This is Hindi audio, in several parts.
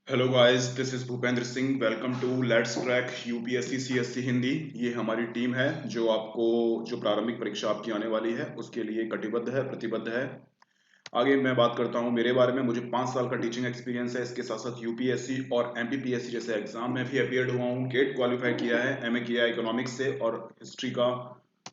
Hello guys, this is Bhupendra Singh. Welcome to let's crack UPSC CSC Hindi. ये हमारी टीम है जो आपको जो प्रारंभिक परीक्षा आपकी आने वाली है उसके लिए कटिबद्ध है, प्रतिबद्ध है। आगे मैं बात करता हूँ मेरे बारे में। मुझे 5 साल का टीचिंग एक्सपीरियंस है। इसके साथ साथ यूपीएससी और एमपीपीएससी जैसे एग्जाम में भी अपीयर्ड हुआ हूँ। गेट क्वालिफाई किया है, एमए किया है इकोनॉमिक्स से, और हिस्ट्री का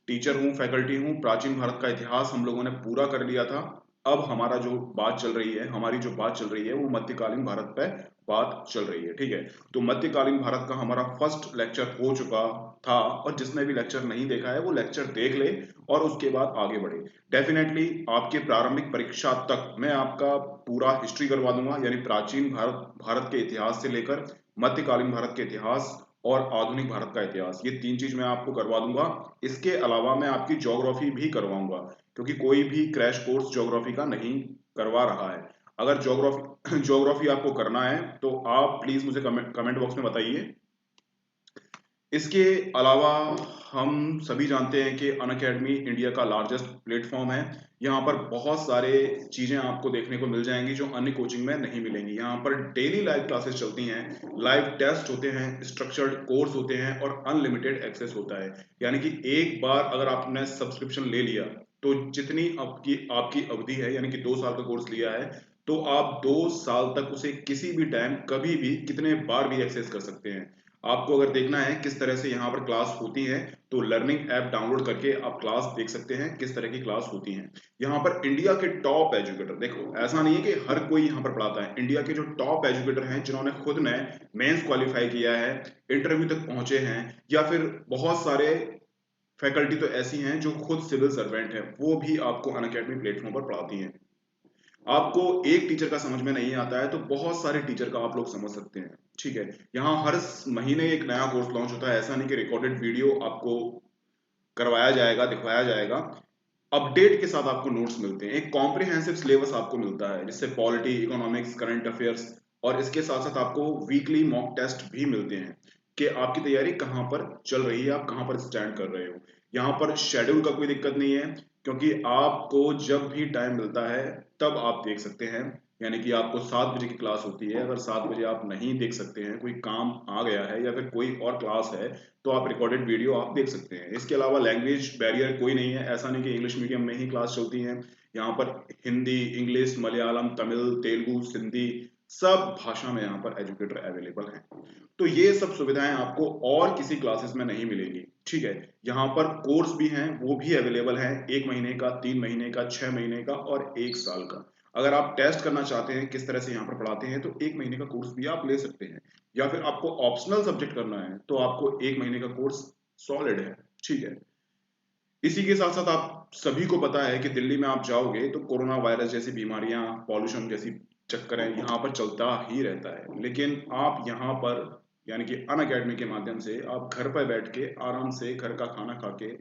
टीचर हूँ, फैकल्टी हूँ। प्राचीन भारत का इतिहास हम लोगों ने पूरा कर लिया था। अब हमारा जो बात चल रही है हमारी जो बात चल रही है वो मध्यकालीन भारत पे बात चल रही है। ठीक है, तो मध्यकालीन भारत का हमारा फर्स्ट लेक्चर हो चुका था, और जिसने भी लेक्चर नहीं देखा है वो लेक्चर देख ले और उसके बाद आगे बढ़े। डेफिनेटली आपके प्रारंभिक परीक्षा तक मैं आपका पूरा हिस्ट्री करवा दूंगा, यानी प्राचीन भारत के इतिहास से लेकर मध्यकालीन भारत के इतिहास और आधुनिक भारत का इतिहास, ये 3 चीज मैं आपको करवा दूंगा। इसके अलावा मैं आपकी ज्योग्राफी भी करवाऊंगा, क्योंकि कोई भी क्रैश कोर्स ज्योग्राफी का नहीं करवा रहा है। अगर ज्योग्राफी आपको करना है तो आप प्लीज मुझे कमेंट बॉक्स में बताइए। इसके अलावा हम सभी जानते हैं कि अनअकैडमी इंडिया का लार्जेस्ट प्लेटफॉर्म है। यहाँ पर बहुत सारे चीजें आपको देखने को मिल जाएंगी जो अन्य कोचिंग में नहीं मिलेंगी। यहाँ पर डेली लाइव क्लासेस चलती हैं, लाइव टेस्ट होते हैं, स्ट्रक्चर्ड कोर्स होते हैं और अनलिमिटेड एक्सेस होता है। यानी कि एक बार अगर आपने सब्सक्रिप्शन ले लिया तो जितनी आपकी आपकी अवधि है, यानी कि 2 साल का कोर्स लिया है, तो आप 2 साल तक उसे किसी भी टाइम, कभी भी, कितने बार भी एक्सेस कर सकते हैं। आपको अगर देखना है किस तरह से यहाँ पर क्लास होती है तो लर्निंग ऐप डाउनलोड करके आप क्लास देख सकते हैं किस तरह की क्लास होती हैं। यहाँ पर इंडिया के टॉप एजुकेटर, देखो ऐसा नहीं है कि हर कोई यहाँ पर पढ़ाता है, इंडिया के जो टॉप एजुकेटर हैं जिन्होंने खुद ने मेंस क्वालिफाई किया है, इंटरव्यू तक पहुंचे हैं, या फिर बहुत सारे फैकल्टी तो ऐसी हैं जो खुद सिविल सर्वेंट है, वो भी आपको अनअकैडमी प्लेटफॉर्म पर पढ़ाती हैं। आपको एक टीचर का समझ में नहीं आता है तो बहुत सारे टीचर का आप लोग समझ सकते हैं। ठीक है, यहाँ हर महीने एक नया कोर्स लॉन्च होता है। ऐसा नहीं कि रिकॉर्डेड वीडियो आपको करवाया जाएगा, दिखवाया जाएगा। अपडेट के साथ आपको नोट्स मिलते हैं, एक कॉम्प्रिहेंसिव सिलेबस आपको मिलता है, जिससे पॉलिटी, इकोनॉमिक्स, करंट अफेयर्स, और इसके साथ साथ आपको वीकली मॉक टेस्ट भी मिलते हैं कि आपकी तैयारी कहाँ पर चल रही है, आप कहाँ पर स्टैंड कर रहे हो। यहाँ पर शेड्यूल का कोई दिक्कत नहीं है, क्योंकि आपको जब भी टाइम मिलता है तब आप देख सकते हैं। यानी कि आपको 7 बजे की क्लास होती है, अगर 7 बजे आप नहीं देख सकते हैं, कोई काम आ गया है या फिर कोई और क्लास है, तो आप रिकॉर्डेड वीडियो आप देख सकते हैं। इसके अलावा लैंग्वेज बैरियर कोई नहीं है। ऐसा नहीं कि इंग्लिश मीडियम में ही क्लास चलती है। यहाँ पर हिंदी, इंग्लिश, मलयालम, तमिल, तेलुगु, सिंधी, सब भाषा में यहाँ पर एजुकेटर अवेलेबल हैं। तो ये सब सुविधाएं आपको और किसी क्लासेस में नहीं मिलेंगी। ठीक है, यहाँ पर कोर्स भी हैं, वो भी अवेलेबल हैं, 1 महीने का, 3 महीने का, 6 महीने का और 1 साल का। अगर आप टेस्ट करना चाहते हैं किस तरह से यहाँ पर पढ़ाते हैं तो 1 महीने का कोर्स भी आप ले सकते हैं, या फिर आपको ऑप्शनल सब्जेक्ट करना है तो आपको 1 महीने का कोर्स सॉलिड है। ठीक है, इसी के साथ साथ आप सभी को पता है कि दिल्ली में आप जाओगे तो कोरोना वायरस जैसी बीमारियां, पॉल्यूशन जैसी चक्कर है, यहाँ पर चलता ही रहता है। लेकिन आप यहाँ पर, यानी कि अन अकेडमी के माध्यम से, आप घर पर बैठ के आराम से घर का खाना खा के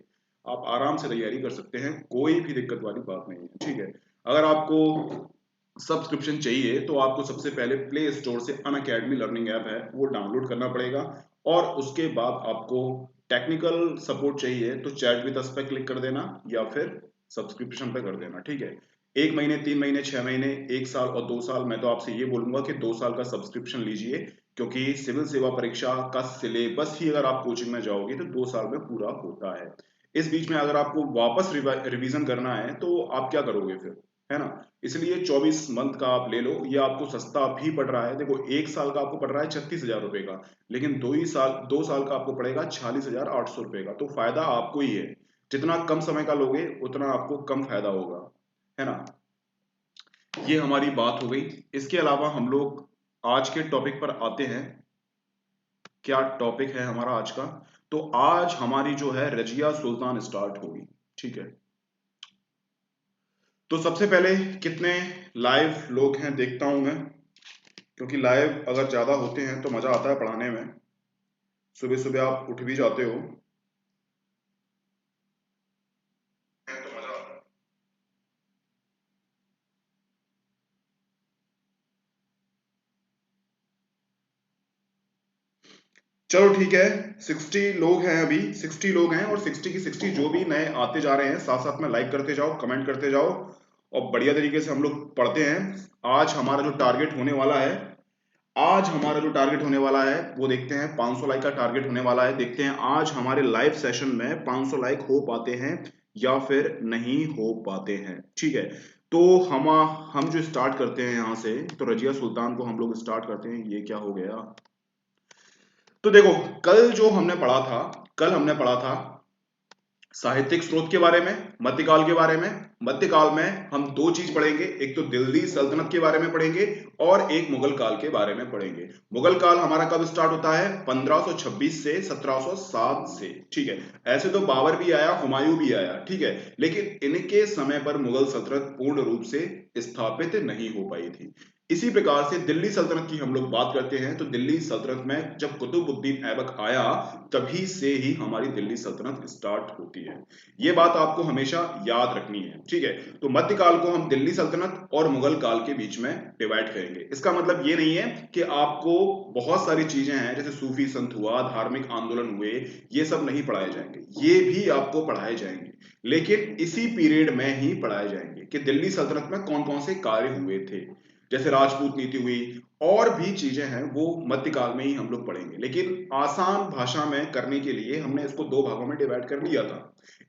आप आराम से तैयारी कर सकते हैं। कोई भी दिक्कत वाली बात नहीं है। ठीक है, अगर आपको सब्सक्रिप्शन चाहिए तो आपको सबसे पहले प्ले स्टोर से अन अकेडमी लर्निंग ऐप है वो डाउनलोड करना पड़ेगा, और उसके बाद आपको टेक्निकल सपोर्ट चाहिए तो चैट विद अस पे क्लिक कर देना, या फिर सब्सक्रिप्शन पे कर देना। ठीक है, 1 महीने, 3 महीने, 6 महीने, 1 साल और 2 साल, मैं तो आपसे ये बोलूंगा कि 2 साल का सब्सक्रिप्शन लीजिए, क्योंकि सिविल सेवा परीक्षा का सिलेबस ही अगर आप कोचिंग में जाओगे तो 2 साल में पूरा होता है। इस बीच में अगर आपको वापस रिवीजन करना है तो आप क्या करोगे फिर, है ना। इसलिए 24 मंथ का आप ले लो, ये आपको सस्ता भी पड़ रहा है। देखो, 1 साल का आपको पड़ रहा है 36,000 रुपए का, लेकिन 2 साल का आपको पड़ेगा 46,800 रुपए का। तो फायदा आपको ही है, जितना कम समय का लोगे उतना आपको कम फायदा होगा, है ना। ये हमारी बात हो गई। इसके अलावा हम लोग आज के टॉपिक पर आते हैं। क्या टॉपिक है हमारा आज का? तो आज हमारी जो है रजिया सुल्तान स्टार्ट होगी। ठीक है, तो सबसे पहले कितने लाइव लोग हैं देखता हूं मैं, क्योंकि लाइव अगर ज्यादा होते हैं तो मजा आता है पढ़ाने में। सुबह सुबह आप उठ भी जाते हो तो मजा आता है। चलो ठीक है, 60 लोग हैं, अभी 60 लोग हैं, और 60 की 60 जो भी नए आते जा रहे हैं साथ साथ में लाइक करते जाओ, कमेंट करते जाओ, और बढ़िया तरीके से हम लोग पढ़ते हैं। आज हमारा जो टारगेट होने वाला है, आज हमारा जो टारगेट होने वाला है वो देखते हैं, 500 लाइक का टारगेट होने वाला है। देखते हैं आज हमारे लाइव सेशन में 500 लाइक हो पाते हैं या फिर नहीं हो पाते हैं। ठीक है, तो हम जो स्टार्ट करते हैं यहाँ से, तो रजिया सुल्तान को हम लोग स्टार्ट करते हैं। ये क्या हो गया? तो देखो, कल हमने पढ़ा था साहित्यिक स्रोत के बारे में, मध्यकाल के बारे में। मध्यकाल में हम दो चीज पढ़ेंगे, एक तो दिल्ली सल्तनत के बारे में पढ़ेंगे और एक मुगल काल के बारे में पढ़ेंगे। मुगल काल हमारा कब स्टार्ट होता है? 1526 से 1707 से। ठीक है, ऐसे तो बाबर भी आया, हुमायूं भी आया, ठीक है, लेकिन इनके समय पर मुगल सल्तनत पूर्ण रूप से स्थापित नहीं हो पाई थी। इसी प्रकार से दिल्ली सल्तनत की हम लोग बात करते हैं, तो दिल्ली सल्तनत में जब कुतुबुद्दीन ऐबक आया तभी से ही हमारी दिल्ली सल्तनत स्टार्ट होती है। ये बात आपको हमेशा याद रखनी है। ठीक है, तो मध्यकाल को हम दिल्ली सल्तनत और मुगल काल के बीच में डिवाइड करेंगे। इसका मतलब ये नहीं है कि आपको बहुत सारी चीजें हैं जैसे सूफी संत हुआ, धार्मिक आंदोलन हुए, ये सब नहीं पढ़ाए जाएंगे, ये भी आपको पढ़ाए जाएंगे, लेकिन इसी पीरियड में ही पढ़ाए जाएंगे कि दिल्ली सल्तनत में कौन कौन से कार्य हुए थे। जैसे राजपूत नीति हुई और भी चीजें हैं, वो मध्यकाल में ही हम लोग पढ़ेंगे। लेकिन आसान भाषा में करने के लिए हमने इसको दो भागों में डिवाइड कर लिया था,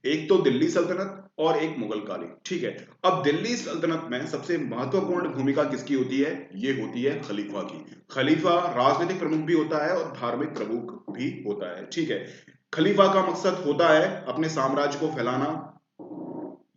एक तो दिल्ली सल्तनत और एक मुगल कालीन। ठीक है, अब दिल्ली सल्तनत में सबसे महत्वपूर्ण भूमिका किसकी होती है? ये होती है खलीफा की। खलीफा राजनीतिक प्रमुख भी होता है और धार्मिक प्रमुख भी होता है। ठीक है, खलीफा का मकसद होता है अपने साम्राज्य को फैलाना,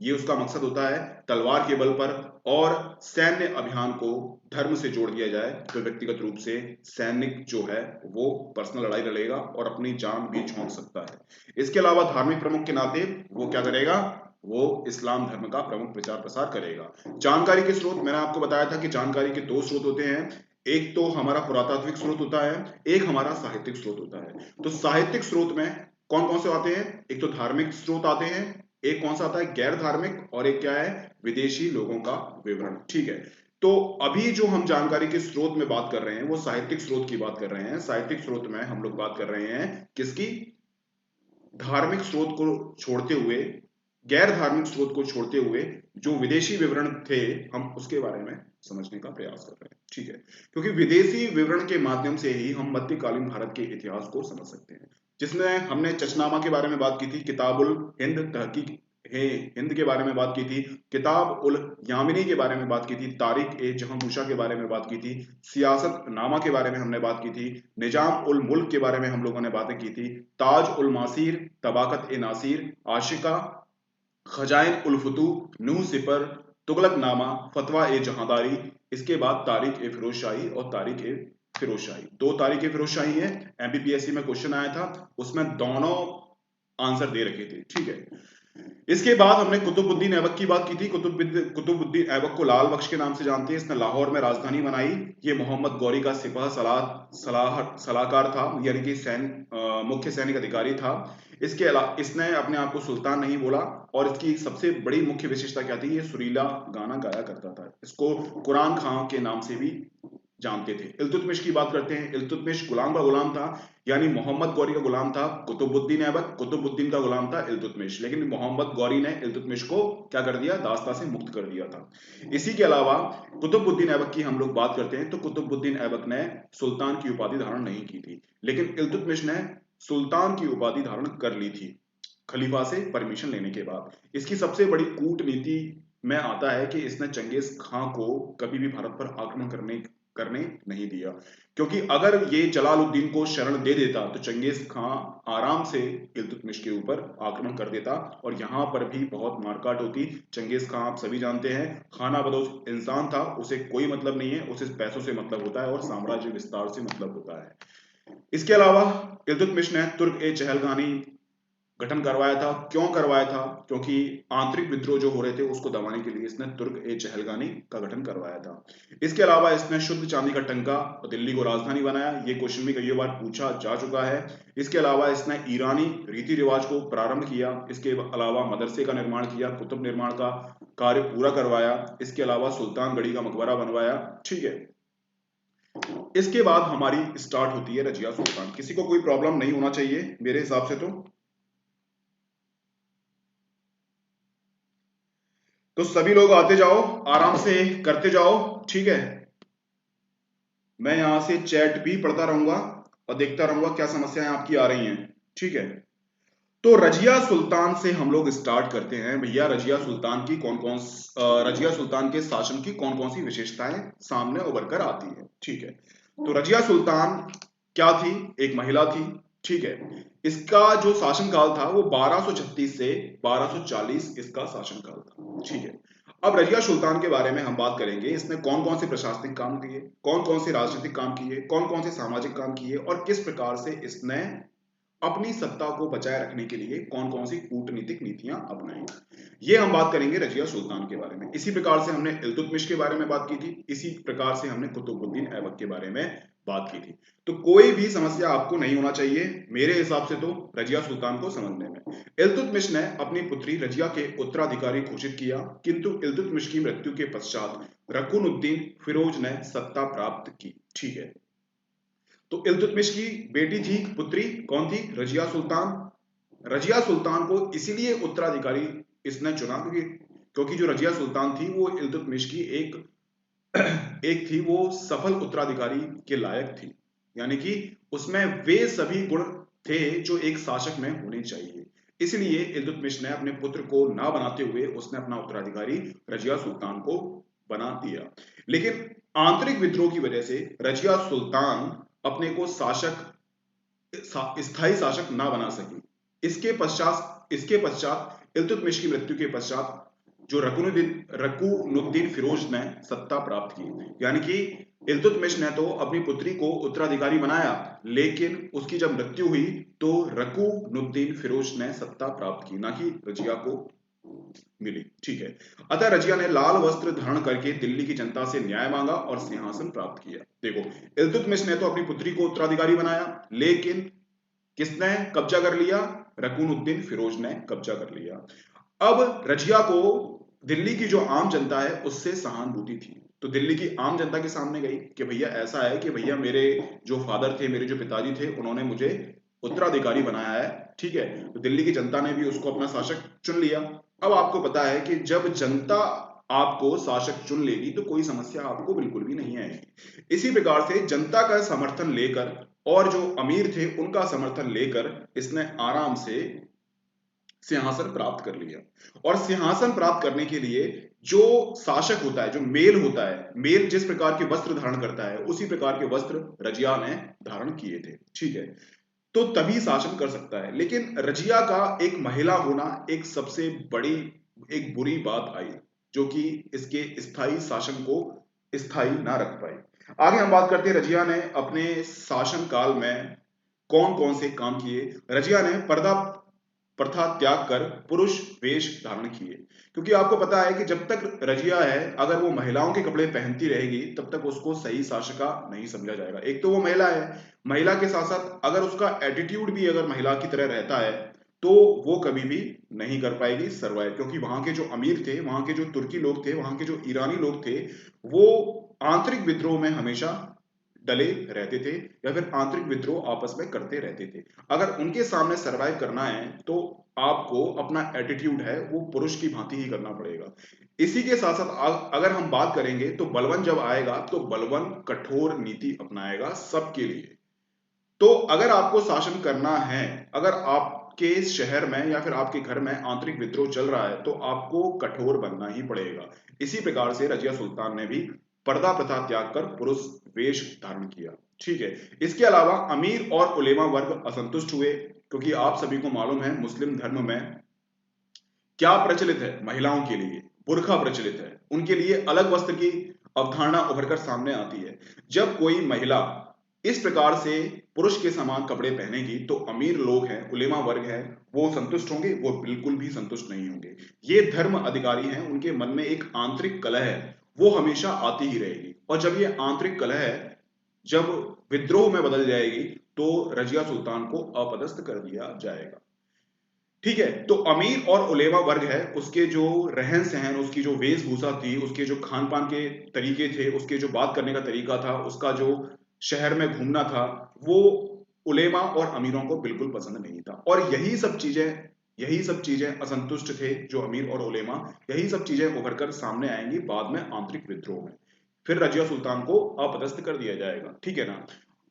ये उसका मकसद होता है तलवार के बल पर, और सैन्य अभियान को धर्म से जोड़ दिया जाए तो व्यक्तिगत रूप से सैनिक जो है वो पर्सनल लड़ाई लड़ेगा और अपनी जान भी झोंक सकता है। इसके अलावा धार्मिक प्रमुख के नाते वो क्या करेगा? वो इस्लाम धर्म का प्रमुख प्रचार प्रसार करेगा। जानकारी के स्रोत, मैंने आपको बताया था कि जानकारी के दो स्रोत होते हैं, एक तो हमारा पुरातात्विक स्रोत होता है, एक हमारा साहित्यिक स्रोत होता है। तो साहित्यिक स्रोत में कौन कौन से आते हैं? एक तो धार्मिक स्रोत आते हैं, एक कौन सा आता है? गैर धार्मिक, और एक क्या है? विदेशी लोगों का विवरण। ठीक है, तो अभी जो हम जानकारी के स्रोत में बात कर रहे हैं वो साहित्यिक स्रोत की बात कर रहे हैं। साहित्यिक स्रोत में हम लोग बात कर रहे हैं किसकी? धार्मिक स्रोत को छोड़ते हुए, गैर धार्मिक स्रोत को छोड़ते हुए जो विदेशी विवरण थे हम उसके बारे में समझने का प्रयास कर रहे हैं। ठीक है, क्योंकि विदेशी विवरण के माध्यम से ही हम मध्यकालीन भारत के इतिहास को समझ सकते हैं, जिसमें हमने चचनामा के बारे में बात की थी, किताबुल हिंद तहकीक हिंद के बारे में बात की थी, किताब उल यामिनी के बारे में बात की थी, तारिक ए जहांपूशा के बारे में बात की थी, सियासत नामा के बारे में हमने बात की थी, निजाम उल मुल्क के बारे में हम लोगों ने बातें की थी, ताज उल मासीर, तबाकत ए नासिर, आशिका, खजाइन उल फतू, नूह सिपर, तुगलक नामा, फतवा ए जहांदारी, इसके बाद तारिक ए फिरोज शाही और तारिक ए फिरोज शाही। दो तारिक ए फिरोज शाही है, एमपीपीएससी में क्वेश्चन आया था, उसमें दोनों आंसर दे रखे थे। ठीक है, इसके बाद हमने कुतुबुद्दीन ऐबक की बात की थी। कुतुबुद्दीन ऐबक को लाल बख्श के नाम से जानते हैं, इसने लाहौर में राजधानी बनाई। ये मोहम्मद गौरी का सिपह सलाहकार था, यानी कि मुख्य सैनिक अधिकारी था। इसके अलावा इसने अपने आप को सुल्तान नहीं बोला, और इसकी सबसे बड़ी मुख्य विशेषता क्या थी? ये सुरीला गाना गाया करता था। इसको कुरान खां के नाम से भी जानते थे। इल्तुतमिश की बात करते हैं। इल्तुतमिश गुलाम का गुलाम था, यानी मोहम्मद गौरी का गुलाम था कुतुबुद्दीन ऐबक, कुतुबुद्दीन का गुलाम था इल्तुतमिश, लेकिन मोहम्मद गौरी ने इल्तुतमिश को क्या कर दिया? दास्ता से मुक्त कर दिया था। इसी के अलावा कुतुबुद्दीन ऐबक की हम लोग बात करते हैं, तो कुतुबुद्दीन ऐबक ने सुल्तान की उपाधि धारण नहीं की थी, लेकिन इल्तुतमिश ने सुल्तान की उपाधि धारण कर ली थी खलीफा से परमिशन लेने के बाद। इसकी सबसे बड़ी कूटनीति में आता है कि इसने चंगेज खां को कभी भी भारत पर आक्रमण करने नहीं दिया, क्योंकि अगर ये जलालुद्दीन को शरण दे देता तो चंगेज खां आराम से इल्तुतमिश के ऊपर आक्रमण कर देता, और यहां पर भी बहुत मारकाट होती। चंगेज खां आप सभी जानते हैं, खाना बदोश इंसान था, उसे कोई मतलब नहीं है, उसे पैसों से मतलब होता है और साम्राज्य विस्तार से मतलब होता है। इसके अलावा इल्तुतमिश ने तुर्क ए चहलगानी गठन करवाया था। क्यों करवाया था? क्योंकि आंतरिक विद्रोह जो हो रहे थे उसको दबाने के लिए इसने तुर्क ए चहलगानी का गठन करवाया था। इसके अलावा इसने शुद्ध चांदी का टंका और दिल्ली को राजधानी बनाया, ये क्वेश्चन भी कई बार पूछा जा चुका है। इसके अलावा इसने ईरानी रीति रिवाज को प्रारंभ किया। इसके अलावा मदरसे का निर्माण किया, कुतुब निर्माण का कार्य पूरा करवाया। इसके अलावा सुल्तानगढ़ी का मकबरा बनवाया। ठीक है, इसके बाद हमारी स्टार्ट होती है रजिया सुल्तान। किसी को कोई प्रॉब्लम नहीं होना चाहिए मेरे हिसाब से। तो सभी लोग आते जाओ, आराम से करते जाओ। ठीक है, मैं यहां से चैट भी पढ़ता रहूंगा और देखता रहूंगा क्या समस्याएं आपकी आ रही हैं। ठीक है, तो रजिया सुल्तान से हम लोग स्टार्ट करते हैं भैया। रजिया सुल्तान की रजिया सुल्तान के शासन की कौन कौन सी विशेषताएं सामने उभर कर आती है। ठीक है, तो रजिया सुल्तान क्या थी? एक महिला थी। ठीक है, इसका जो शासनकाल था वो 1236 से 1240 इसका शासनकाल था। ठीक है, अब रजिया सुल्तान के बारे में हम बात करेंगे। इसने कौन कौन से प्रशासनिक काम किए, कौन कौन से राजनीतिक काम किए, कौन कौन से सामाजिक काम किए और किस प्रकार से इसने अपनी सत्ता को बचाए रखने के लिए कौन कौन सी कूटनीतिक नीतियां अपनाई, ये हम बात करेंगे रजिया सुल्तान के बारे में। इसी प्रकार से हमने इल्तुतमिश के बारे में बात की थी, इसी प्रकार से हमने कुतुबुद्दीन ऐबक के बारे में बात की थी। तो कोई भी समस्या आपको नहीं होना चाहिए मेरे हिसाब से तो रजिया सुल्तान को समझने में। इल्तुतमिश ने अपनी पुत्री रजिया के उत्तराधिकारी घोषित किया, किंतु इल्तुतमिश की मृत्यु के पश्चात रकुनुद्दीन फिरोज ने सत्ता प्राप्त की। ठीक है, तो इल्तुतमिश की बेटी थी, पुत्री कौन थी? रजिया सुल्तान। रजिया सुल्तान को इसीलिए उत्तराधिकारी इसने चुना क्योंकि जो रजिया सुल्तान थी वो इल्तुतमिश की एक एक थी, वो सफल उत्तराधिकारी के लायक थी। यानी कि उसमें वे सभी गुण थे जो एक शासक में होने चाहिए। इसलिए इल्तुतमिश ने अपने पुत्र को ना बनाते हुए उसने अपना उत्तराधिकारी रजिया सुल्तान को बना दिया। लेकिन आंतरिक विद्रोह की वजह से रजिया सुल्तान अपने को स्थायी शासक ना बना सकी। इसके पश्चात इल्तुतमिश की मृत्यु के पश्चात जो रकुनुद्दीन फिरोज ने सत्ता प्राप्त की। यानी कि इल्तुतमिश ने तो अपनी पुत्री को उत्तराधिकारी बनाया, लेकिन उसकी जब मृत्यु हुई तो रकुनुद्दीन फिरोज ने सत्ता प्राप्त की, ना कि रजिया को मिली। ठीक है, अतः रजिया ने लाल वस्त्र धारण करके दिल्ली की जनता से न्याय मांगा और सिंहासन प्राप्त किया। देखो, इल्तुतमिश ने तो अपनी पुत्री को उत्तराधिकारी बनाया, लेकिन किसने कब्जा कर लिया? रकुनुद्दीन फिरोज ने कब्जा कर लिया। अब रजिया को दिल्ली की जो आम जनता है उससे सहानुभूति थी, तो दिल्ली की आम जनता के सामने गई कि भैया ऐसा है कि भैया मेरे जो फादर थे, मेरे जो पिताजी थे, उन्होंने मुझे उत्तराधिकारी बनाया है। ठीक है, तो दिल्ली की जनता ने भी उसको अपना शासक चुन लिया। अब आपको पता है कि जब जनता आपको शासक चुन लेगी तो कोई समस्या आपको बिल्कुल भी नहीं आएगी। इसी प्रकार से जनता का समर्थन लेकर और जो अमीर थे उनका समर्थन लेकर इसने आराम से सिंहासन प्राप्त कर लिया। और सिंहासन प्राप्त करने के लिए जो शासक होता है, जो मेल होता है, मेल जिस प्रकार के वस्त्र धारण करता है उसी प्रकार के वस्त्र रजिया ने धारण किए थे। ठीक है, तो तभी शासन कर सकता है। लेकिन रजिया का एक महिला होना एक सबसे बड़ी, एक बुरी बात आई, जो कि इसके स्थायी शासन को स्थायी ना रख पाई। आगे हम बात करते हैं रजिया ने अपने शासन काल में कौन कौन से काम किए। रजिया ने पर्दा प्रथा त्याग कर पुरुष वेश धारण किए, क्योंकि आपको पता है कि जब तक रजिया है अगर वो महिलाओं के कपड़े पहनती रहेगी तब तक उसको सही शासका नहीं समझा जाएगा। एक तो वो महिला है, महिला के साथ साथ अगर उसका एटीट्यूड भी अगर महिला की तरह रहता है तो वो कभी भी नहीं कर पाएगी सर्वाइव, क्योंकि वहां के जो अमीर थे, वहां के जो तुर्की लोग थे, वहां के जो ईरानी लोग थे, वो आंतरिक विद्रोह में हमेशा डले रहते थे या फिर आंतरिक विद्रोह आपस में करते रहते थे। अगर उनके सामने सरवाइव करना है तो आपको अपना एटीट्यूड है वो पुरुष की भांति ही करना पड़ेगा। इसी के साथ साथ अगर हम बात करेंगे तो बलवन जब आएगा तो बलवन कठोर नीति अपनाएगा सबके लिए। तो अगर आपको शासन करना है, अगर आपके शहर में या फिर आपके घर में आंतरिक विद्रोह चल रहा है तो आपको कठोर बनना ही पड़ेगा। इसी प्रकार से रजिया सुल्तान ने भी पर्दा प्रथा त्याग कर पुरुष वेश धारण किया। ठीक है, इसके अलावा अमीर और उलेमा वर्ग असंतुष्ट हुए, क्योंकि आप सभी को मालूम है मुस्लिम धर्म में क्या प्रचलित है? महिलाओं के लिए बुर्का प्रचलित है, उनके लिए अलग वस्त्र की अवधारणा उभरकर सामने आती है। जब कोई महिला इस प्रकार से पुरुष के समान कपड़े पहनेगी तो अमीर लोग हैं, उलेमा वर्ग है, वो संतुष्ट होंगे? वो बिल्कुल भी संतुष्ट नहीं होंगे। ये धर्म अधिकारी हैं, उनके मन में एक आंतरिक कलह है, वो हमेशा आती ही रहेगी। और जब ये आंतरिक कलह जब विद्रोह में बदल जाएगी तो रजिया सुल्तान को अपदस्थ कर दिया जाएगा। ठीक है, तो अमीर और उलेमा वर्ग है, उसके जो रहन सहन, उसकी जो वेशभूषा थी, उसके जो खान पान के तरीके थे, उसके जो बात करने का तरीका था, उसका जो शहर में घूमना था, वो उलेमा और अमीरों को बिल्कुल पसंद नहीं था। और यही सब चीजें असंतुष्ट थे जो अमीर और उलेमा, यही सब चीजें उभर कर सामने आएंगी बाद में आंतरिक विद्रोह में। फिर रजिया सुल्तान को अपदस्थ कर दिया जाएगा, ठीक है ना।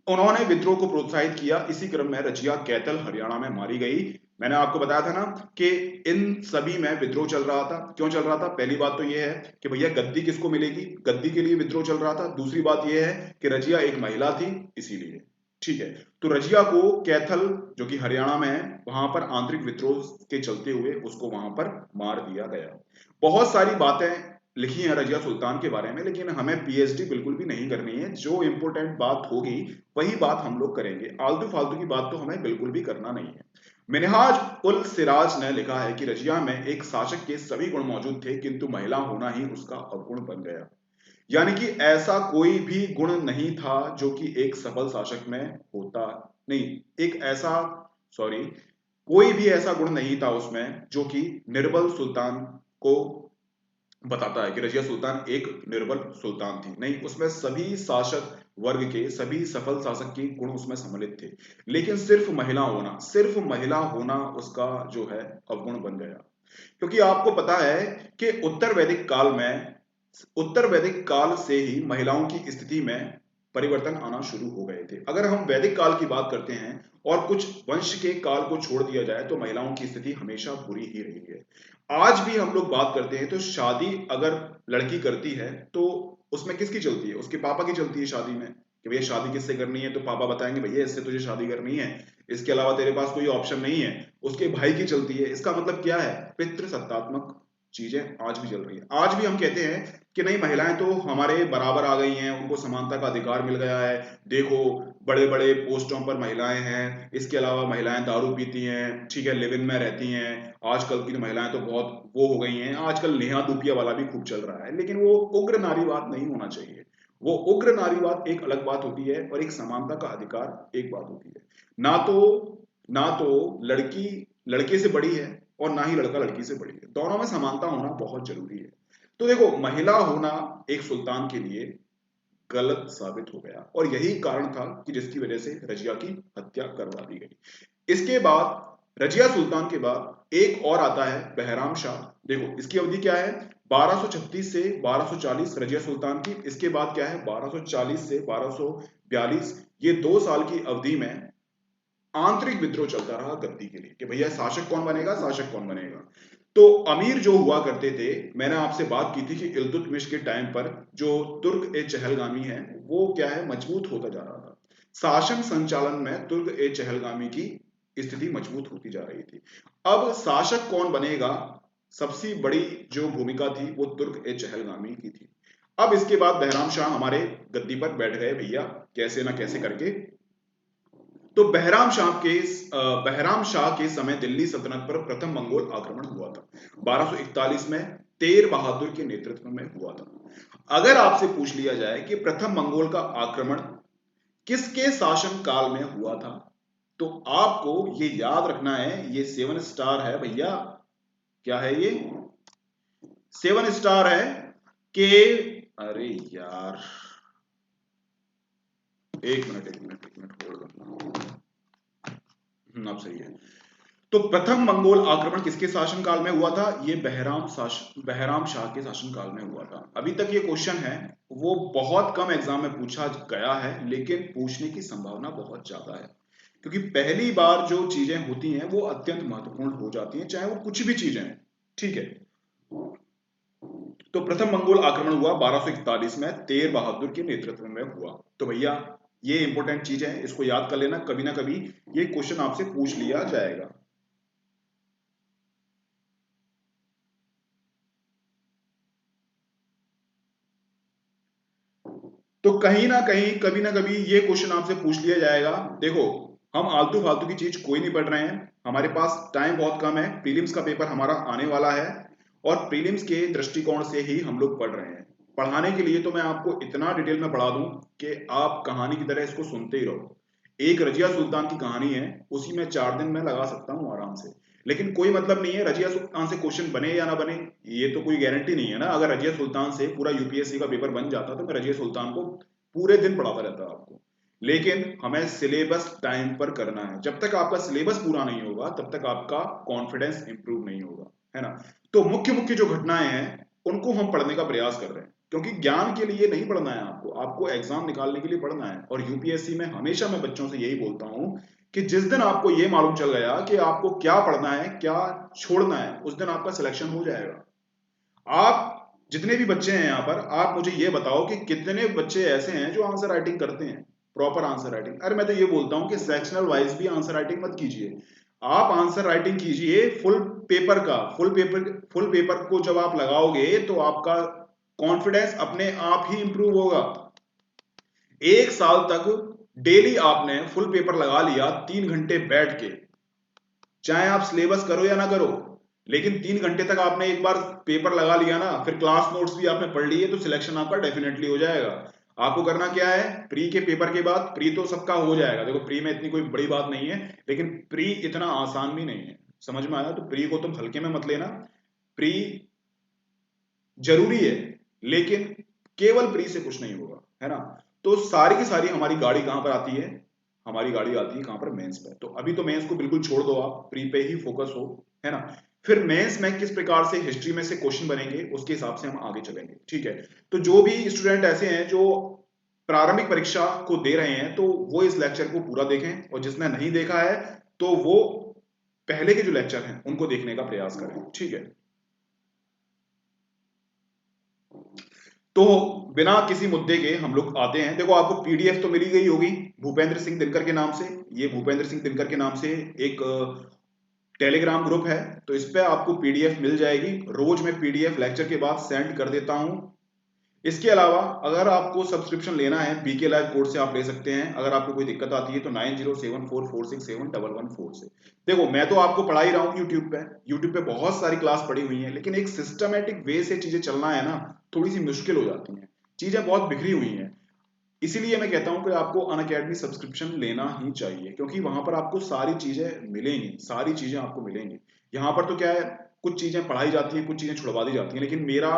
उन्होंने विद्रोह को प्रोत्साहित किया। इसी क्रम में रजिया कैथल हरियाणा में मारी गई। मैंने आपको बताया था ना कि इन सभी में विद्रोह चल रहा था। क्यों चल रहा था? पहली बात तो यह है कि भैया गद्दी किसको मिलेगी, गद्दी के लिए विद्रोह चल रहा था। दूसरी बात यह है कि रजिया एक महिला थी, इसीलिए, ठीक है। तो रजिया को कैथल, जो कि हरियाणा में है, वहां पर आंतरिक विद्रोह के चलते हुए उसको वहां पर मार दिया गया। बहुत सारी बातें लिखी है रजिया सुल्तान के बारे में, लेकिन हमें पीएचडी बिल्कुल भी नहीं करनी है। जो इंपॉर्टेंट बात होगी वही बात हम लोग करेंगे, आलतू फालतू की बात तो हमें बिल्कुल भी करना नहीं है। मिनहाज उल सिराज ने लिखा है कि रजिया में एक शासक के सभी गुण मौजूद थे, किंतु महिला होना ही उसका अवगुण बन गया। यानी कि ऐसा कोई भी गुण नहीं था जो कि एक सफल शासक में होता, नहीं, एक ऐसा, सॉरी, कोई भी ऐसा गुण नहीं था उसमें जो कि निर्बल सुल्तान को बताता है कि रजिया सुल्तान एक निर्बल सुल्तान थी। नहीं, उसमें सभी शासक वर्ग के, सभी सफल शासक के गुण उसमें सम्मिलित थे। लेकिन सिर्फ महिला होना उसका जो है अवगुण बन गया। क्योंकि आपको पता है कि उत्तर वैदिक काल से ही महिलाओं की स्थिति में परिवर्तन आना शुरू हो गए थे। अगर हम वैदिक काल की बात करते हैं और कुछ वंश के काल को छोड़ दिया जाए तो महिलाओं की स्थिति हमेशा बुरी ही रही है। आज भी हम लोग बात करते हैं तो शादी अगर लड़की करती है तो उसमें किसकी चलती है? उसके पापा की चलती है शादी में, कि भैया शादी किससे करनी है, तो पापा बताएंगे भैया इससे तुझे शादी करनी है, इसके अलावा तेरे पास कोई ऑप्शन नहीं है। उसके भाई की चलती है। इसका मतलब क्या है? पितृसत्तात्मक चीजें आज भी चल रही है। आज भी हम कहते हैं कि नहीं, महिलाएं तो हमारे बराबर आ गई हैं, उनको समानता का अधिकार मिल गया है, देखो बड़े बड़े पोस्टों पर महिलाएं हैं, इसके अलावा महिलाएं दारू पीती हैं, ठीक है, लिव इन में रहती हैं। आजकल की महिलाएं तो बहुत वो हो गई हैं, आजकल नेहा धूपिया वाला भी खूब चल रहा है। लेकिन वो उग्र नारीवाद नहीं होना चाहिए। वो उग्र नारीवाद एक अलग बात होती है और एक समानता का अधिकार एक बात होती है। ना तो लड़की लड़के से बड़ी है और ना ही लड़का लड़की से बड़ी है। दोनों में समानता होना बहुत जरूरी है। तो देखो, महिला होना एक सुल्तान के लिए गलत साबित हो गया और यही कारण था कि जिसकी वजह से रजिया की हत्या करवा दी गई। इसके बाद रजिया सुल्तान के बाद एक और आता है बहराम शाह। देखो इसकी अवधि क्या है, 1236 से 1240 रजिया सुल्तान की। इसके बाद क्या है, 1240 से 1242। ये 2 साल की अवधि में आंतरिक विद्रोह चलता रहा गद्दी के लिए कि भैया शासक कौन बनेगा, शासक कौन बनेगा। तो अमीर जो हुआ करते थे, मैंने आपसे बात की थी कि इल्तुतमिश के टाइम पर जो तुर्क ए चहलगामी है वो क्या है, मजबूत होता जा रहा था। शासन संचालन में तुर्क ए चहलगामी की स्थिति मजबूत होती जा रही थी। अब शासक कौन बनेगा, सबसे बड़ी जो भूमिका थी वो तुर्क ए चहलगामी की थी। अब इसके बाद बहराम शाह हमारे गद्दी पर बैठ गए भैया, कैसे ना कैसे करके। तो बहराम शाह के समय दिल्ली सल्तनत पर प्रथम मंगोल आक्रमण हुआ था 1241 में, तेर बहादुर के नेतृत्व में हुआ था। अगर आपसे पूछ लिया जाए कि प्रथम मंगोल का आक्रमण किसके शासन काल में हुआ था, तो आपको ये याद रखना है, ये 7 स्टार है भैया। क्या है ये? 7 स्टार है कि, अरे यार, एक मिनट होल्ड करना। अब सही है। तो प्रथम मंगोल आक्रमण किसके शासनकाल में हुआ था? ये बहराम शाह के शासनकाल में हुआ था। अभी तक ये क्वेश्चन है वो बहुत कम एग्जाम में पूछा गया है, लेकिन पूछने की संभावना बहुत ज्यादा है, क्योंकि पहली बार जो चीजें होती हैं वो अत्यंत महत्वपूर्ण हो जाती हैं, चाहे वो कुछ भी चीजें हैं, ठीक है। तो प्रथम मंगोल आक्रमण हुआ 1241 में, तेर बहादुर के नेतृत्व में हुआ। तो भैया ये इंपॉर्टेंट चीज है, इसको याद कर लेना, कभी ना कभी ये क्वेश्चन आपसे पूछ लिया जाएगा। तो कहीं ना कहीं कभी ना कभी ये क्वेश्चन आपसे पूछ लिया जाएगा। देखो, हम आलतू फालतू की चीज कोई नहीं पढ़ रहे हैं, हमारे पास टाइम बहुत कम है, प्रीलिम्स का पेपर हमारा आने वाला है और प्रीलिम्स के दृष्टिकोण से ही हम लोग पढ़ रहे हैं। पढ़ाने के लिए तो मैं आपको इतना डिटेल में पढ़ा दूं कि आप कहानी की तरह इसको सुनते ही रहो। एक रजिया सुल्तान की कहानी है, उसी में 4 दिन में लगा सकता हूँ आराम से। लेकिन कोई मतलब नहीं है रजिया सुल्तान से क्वेश्चन बने या ना बने, ये तो कोई गारंटी नहीं है ना। अगर रजिया सुल्तान से पूरा यूपीएससी का पेपर बन जाता तो मैं रजिया सुल्तान को पूरे दिन पढ़ाता रहता आपको। लेकिन हमें सिलेबस टाइम पर करना है। जब तक आपका सिलेबस पूरा नहीं होगा तब तक आपका कॉन्फिडेंस इंप्रूव नहीं होगा, है ना। तो मुख्य मुख्य जो घटनाएं हैं उनको हम पढ़ने का प्रयास कर रहे हैं। क्योंकि ज्ञान के लिए नहीं पढ़ना है आपको, आपको एग्जाम निकालने के लिए पढ़ना है। और यूपीएससी में हमेशा मैं बच्चों से यही बोलता हूं कि जिस दिन आपको ये मालूम चल गया कि आपको क्या पढ़ना है क्या छोड़ना है, उस दिन आपका सिलेक्शन हो जाएगा। आप जितने भी बच्चे हैं यहाँ पर, आप मुझे ये बताओ कि कितने बच्चे ऐसे हैं जो आंसर राइटिंग करते हैं, प्रॉपर आंसर राइटिंग। अरे मैं तो ये बोलता हूँ कि सेक्शनल वाइज भी आंसर राइटिंग मत कीजिए, आप आंसर राइटिंग कीजिए फुल पेपर का। फुल पेपर को जब आप लगाओगे तो आपका कॉन्फिडेंस अपने आप ही इंप्रूव होगा। एक साल तक डेली आपने फुल पेपर लगा लिया 3 घंटे बैठ के, चाहे आप सिलेबस करो या ना करो, लेकिन 3 घंटे तक आपने एक बार पेपर लगा लिया ना, फिर क्लास नोट्स भी आपने पढ़ लिए, तो सिलेक्शन आपका डेफिनेटली हो जाएगा। आपको करना क्या है, प्री के पेपर के बाद, प्री तो सबका हो जाएगा, देखो प्री में इतनी कोई बड़ी बात नहीं है, लेकिन प्री इतना आसान भी नहीं है, समझ में आया? तो प्री को तुम हल्के में मत लेना, प्री जरूरी है, लेकिन केवल प्री से कुछ नहीं होगा, है ना। तो सारी की सारी हमारी गाड़ी कहां पर आती है, हमारी गाड़ी आती है कहां पर, मेंस पे। तो अभी तो मेंस को बिल्कुल छोड़ दो, आप प्री पे ही फोकस हो, है ना। फिर मेंस में किस प्रकार से हिस्ट्री में से क्वेश्चन बनेंगे, उसके हिसाब से हम आगे चलेंगे, ठीक है। तो जो भी स्टूडेंट ऐसे हैं जो प्रारंभिक परीक्षा को दे रहे हैं, तो वो इस लेक्चर को पूरा देखें, और जिसने नहीं देखा है तो वो पहले के जो लेक्चर हैं उनको देखने का प्रयास करें, ठीक है। तो बिना किसी मुद्दे के हम लोग आते हैं। देखो आपको पीडीएफ तो मिली गई होगी भूपेंद्र सिंह दिनकर के नाम से, ये भूपेंद्र सिंह दिनकर के नाम से एक टेलीग्राम ग्रुप है, तो इस पे आपको पीडीएफ मिल जाएगी। रोज मैं पीडीएफ लेक्चर के बाद सेंड कर देता हूं। इसके अलावा अगर आपको सब्सक्रिप्शन लेना है, बीके लाइव कोड से आप ले सकते हैं। अगर आपको कोई दिक्कत आती है तो 9074467111 से। देखो मैं तो आपको पढ़ा ही रहा हूँ यूट्यूब पे बहुत सारी क्लास पड़ी हुई है, लेकिन एक सिस्टमेटिक वे से चीजें चलना है ना, थोड़ी सी मुश्किल हो जाती है, चीजें बहुत बिखरी हुई हैं। इसीलिए मैं कहता हूं कि आपको अनअकैडमी सब्सक्रिप्शन लेना ही चाहिए, क्योंकि वहां पर आपको सारी चीजें मिलेंगी, सारी चीजें आपको मिलेंगी। यहाँ पर तो क्या है, कुछ चीजें पढ़ाई जाती हैं, कुछ चीजें छुड़वा दी जाती हैं, लेकिन मेरा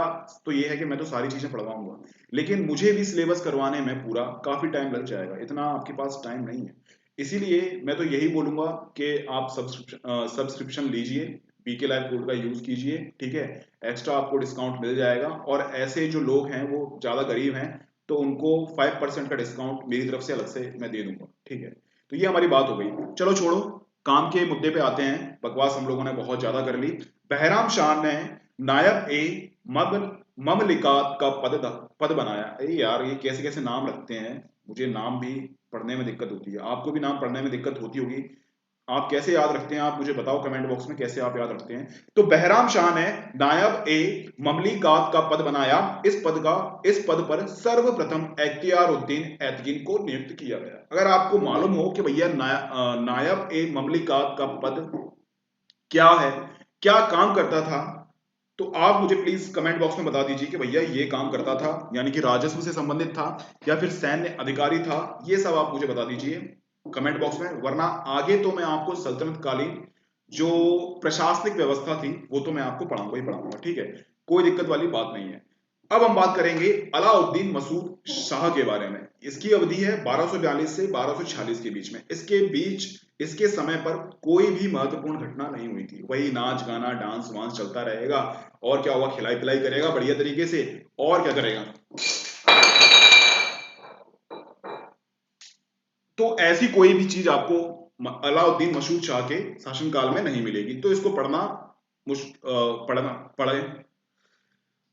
तो ये है कि मैं तो सारी चीजें पढ़वाऊंगा, लेकिन मुझे भी सिलेबस करवाने में पूरा काफी टाइम लग जाएगा, इतना आपके पास टाइम नहीं है। इसीलिए मैं तो यही बोलूंगा कि आप सब्सक्रिप्शन लीजिए, बीके लाइव कोड का यूज कीजिए, ठीक है। एक्स्ट्रा आपको डिस्काउंट मिल जाएगा, और ऐसे जो लोग हैं वो ज्यादा गरीब हैं, तो उनको 5% का डिस्काउंट मेरी तरफ से अलग से मैं दे दूंगा, ठीक है। तो ये हमारी बात हो गई, चलो छोड़ो, काम के मुद्दे पे आते हैं। बकवास हम लोगों ने बहुत ज्यादा कर ली। बहराम शाह ने नायब ए ममलिकात का पद बनाया। अरे यार ये कैसे कैसे नाम रखते हैं, मुझे नाम भी पढ़ने में दिक्कत होती है, आपको भी नाम पढ़ने में दिक्कत होती होगी। आप कैसे याद रखते हैं, आप मुझे बताओ कमेंट बॉक्स में कैसे आप याद रखते हैं। तो बहराम शाह ने नायब ए ममलिकात का पद बनाया। इस पद पर सर्वप्रथम इख्तियारुद्दीन ऐतगिन को नियुक्त किया गया। अगर आपको मालूम हो कि भैया नायब ए ममलिकात का पद क्या है, क्या काम करता था, तो आप मुझे प्लीज कमेंट बॉक्स में बता दीजिए कि भैया ये काम करता था, यानी कि राजस्व से संबंधित था या फिर सैन्य अधिकारी था, ये सब आप मुझे बता दीजिए कमेंट बॉक्स में। वरना आगे तो मैं आपको सल्तनत कालीन जो प्रशासनिक व्यवस्था थी वो तो मैं आपको पढ़ाऊंगा ही पढ़ाऊंगा, ठीक है, कोई दिक्कत वाली बात नहीं है। अब हम बात करेंगे अलाउद्दीन मसूद शाह के बारे में। इसकी अवधि है 1242 से 1246 के बीच में। इसके समय पर कोई भी महत्वपूर्ण घटना नहीं हुई थी। वही नाच गाना डांस वांस चलता रहेगा, और क्या होगा, खिलाई पिलाई करेगा बढ़िया तरीके से, और क्या करेगा। तो ऐसी कोई भी चीज आपको अलाउद्दीन मसूद शाह के शासनकाल में नहीं मिलेगी। तो इसको पढ़े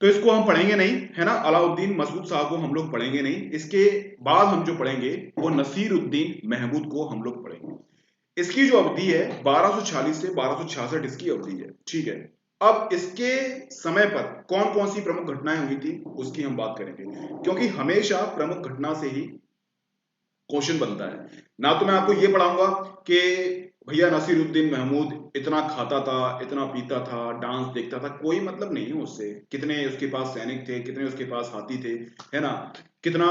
तो इसको हम पढ़ेंगे नहीं, है ना। अलाउद्दीन मसूद शाह को हम लोग पढ़ेंगे नहीं। इसके बाद हम जो पढ़ेंगे वो नसीरुद्दीन महमूद को हम लोग पढ़ेंगे। इसकी जो अवधि है 1240 से 1266 इसकी अवधि है, ठीक है। अब इसके समय पर कौन कौन सी प्रमुख घटनाएं हुई थी उसकी हम बात करेंगे, क्योंकि हमेशा प्रमुख घटना से ही क्वेश्चन बनता है ना। तो मैं आपको ये पढ़ाऊंगा कि भैया नसीरुद्दीन महमूद इतना खाता था, इतना पीता था, डांस देखता था, कोई मतलब नहीं है उससे। कितने उसके पास सैनिक थे, कितने उसके पास हाथी थे, है ना। कितना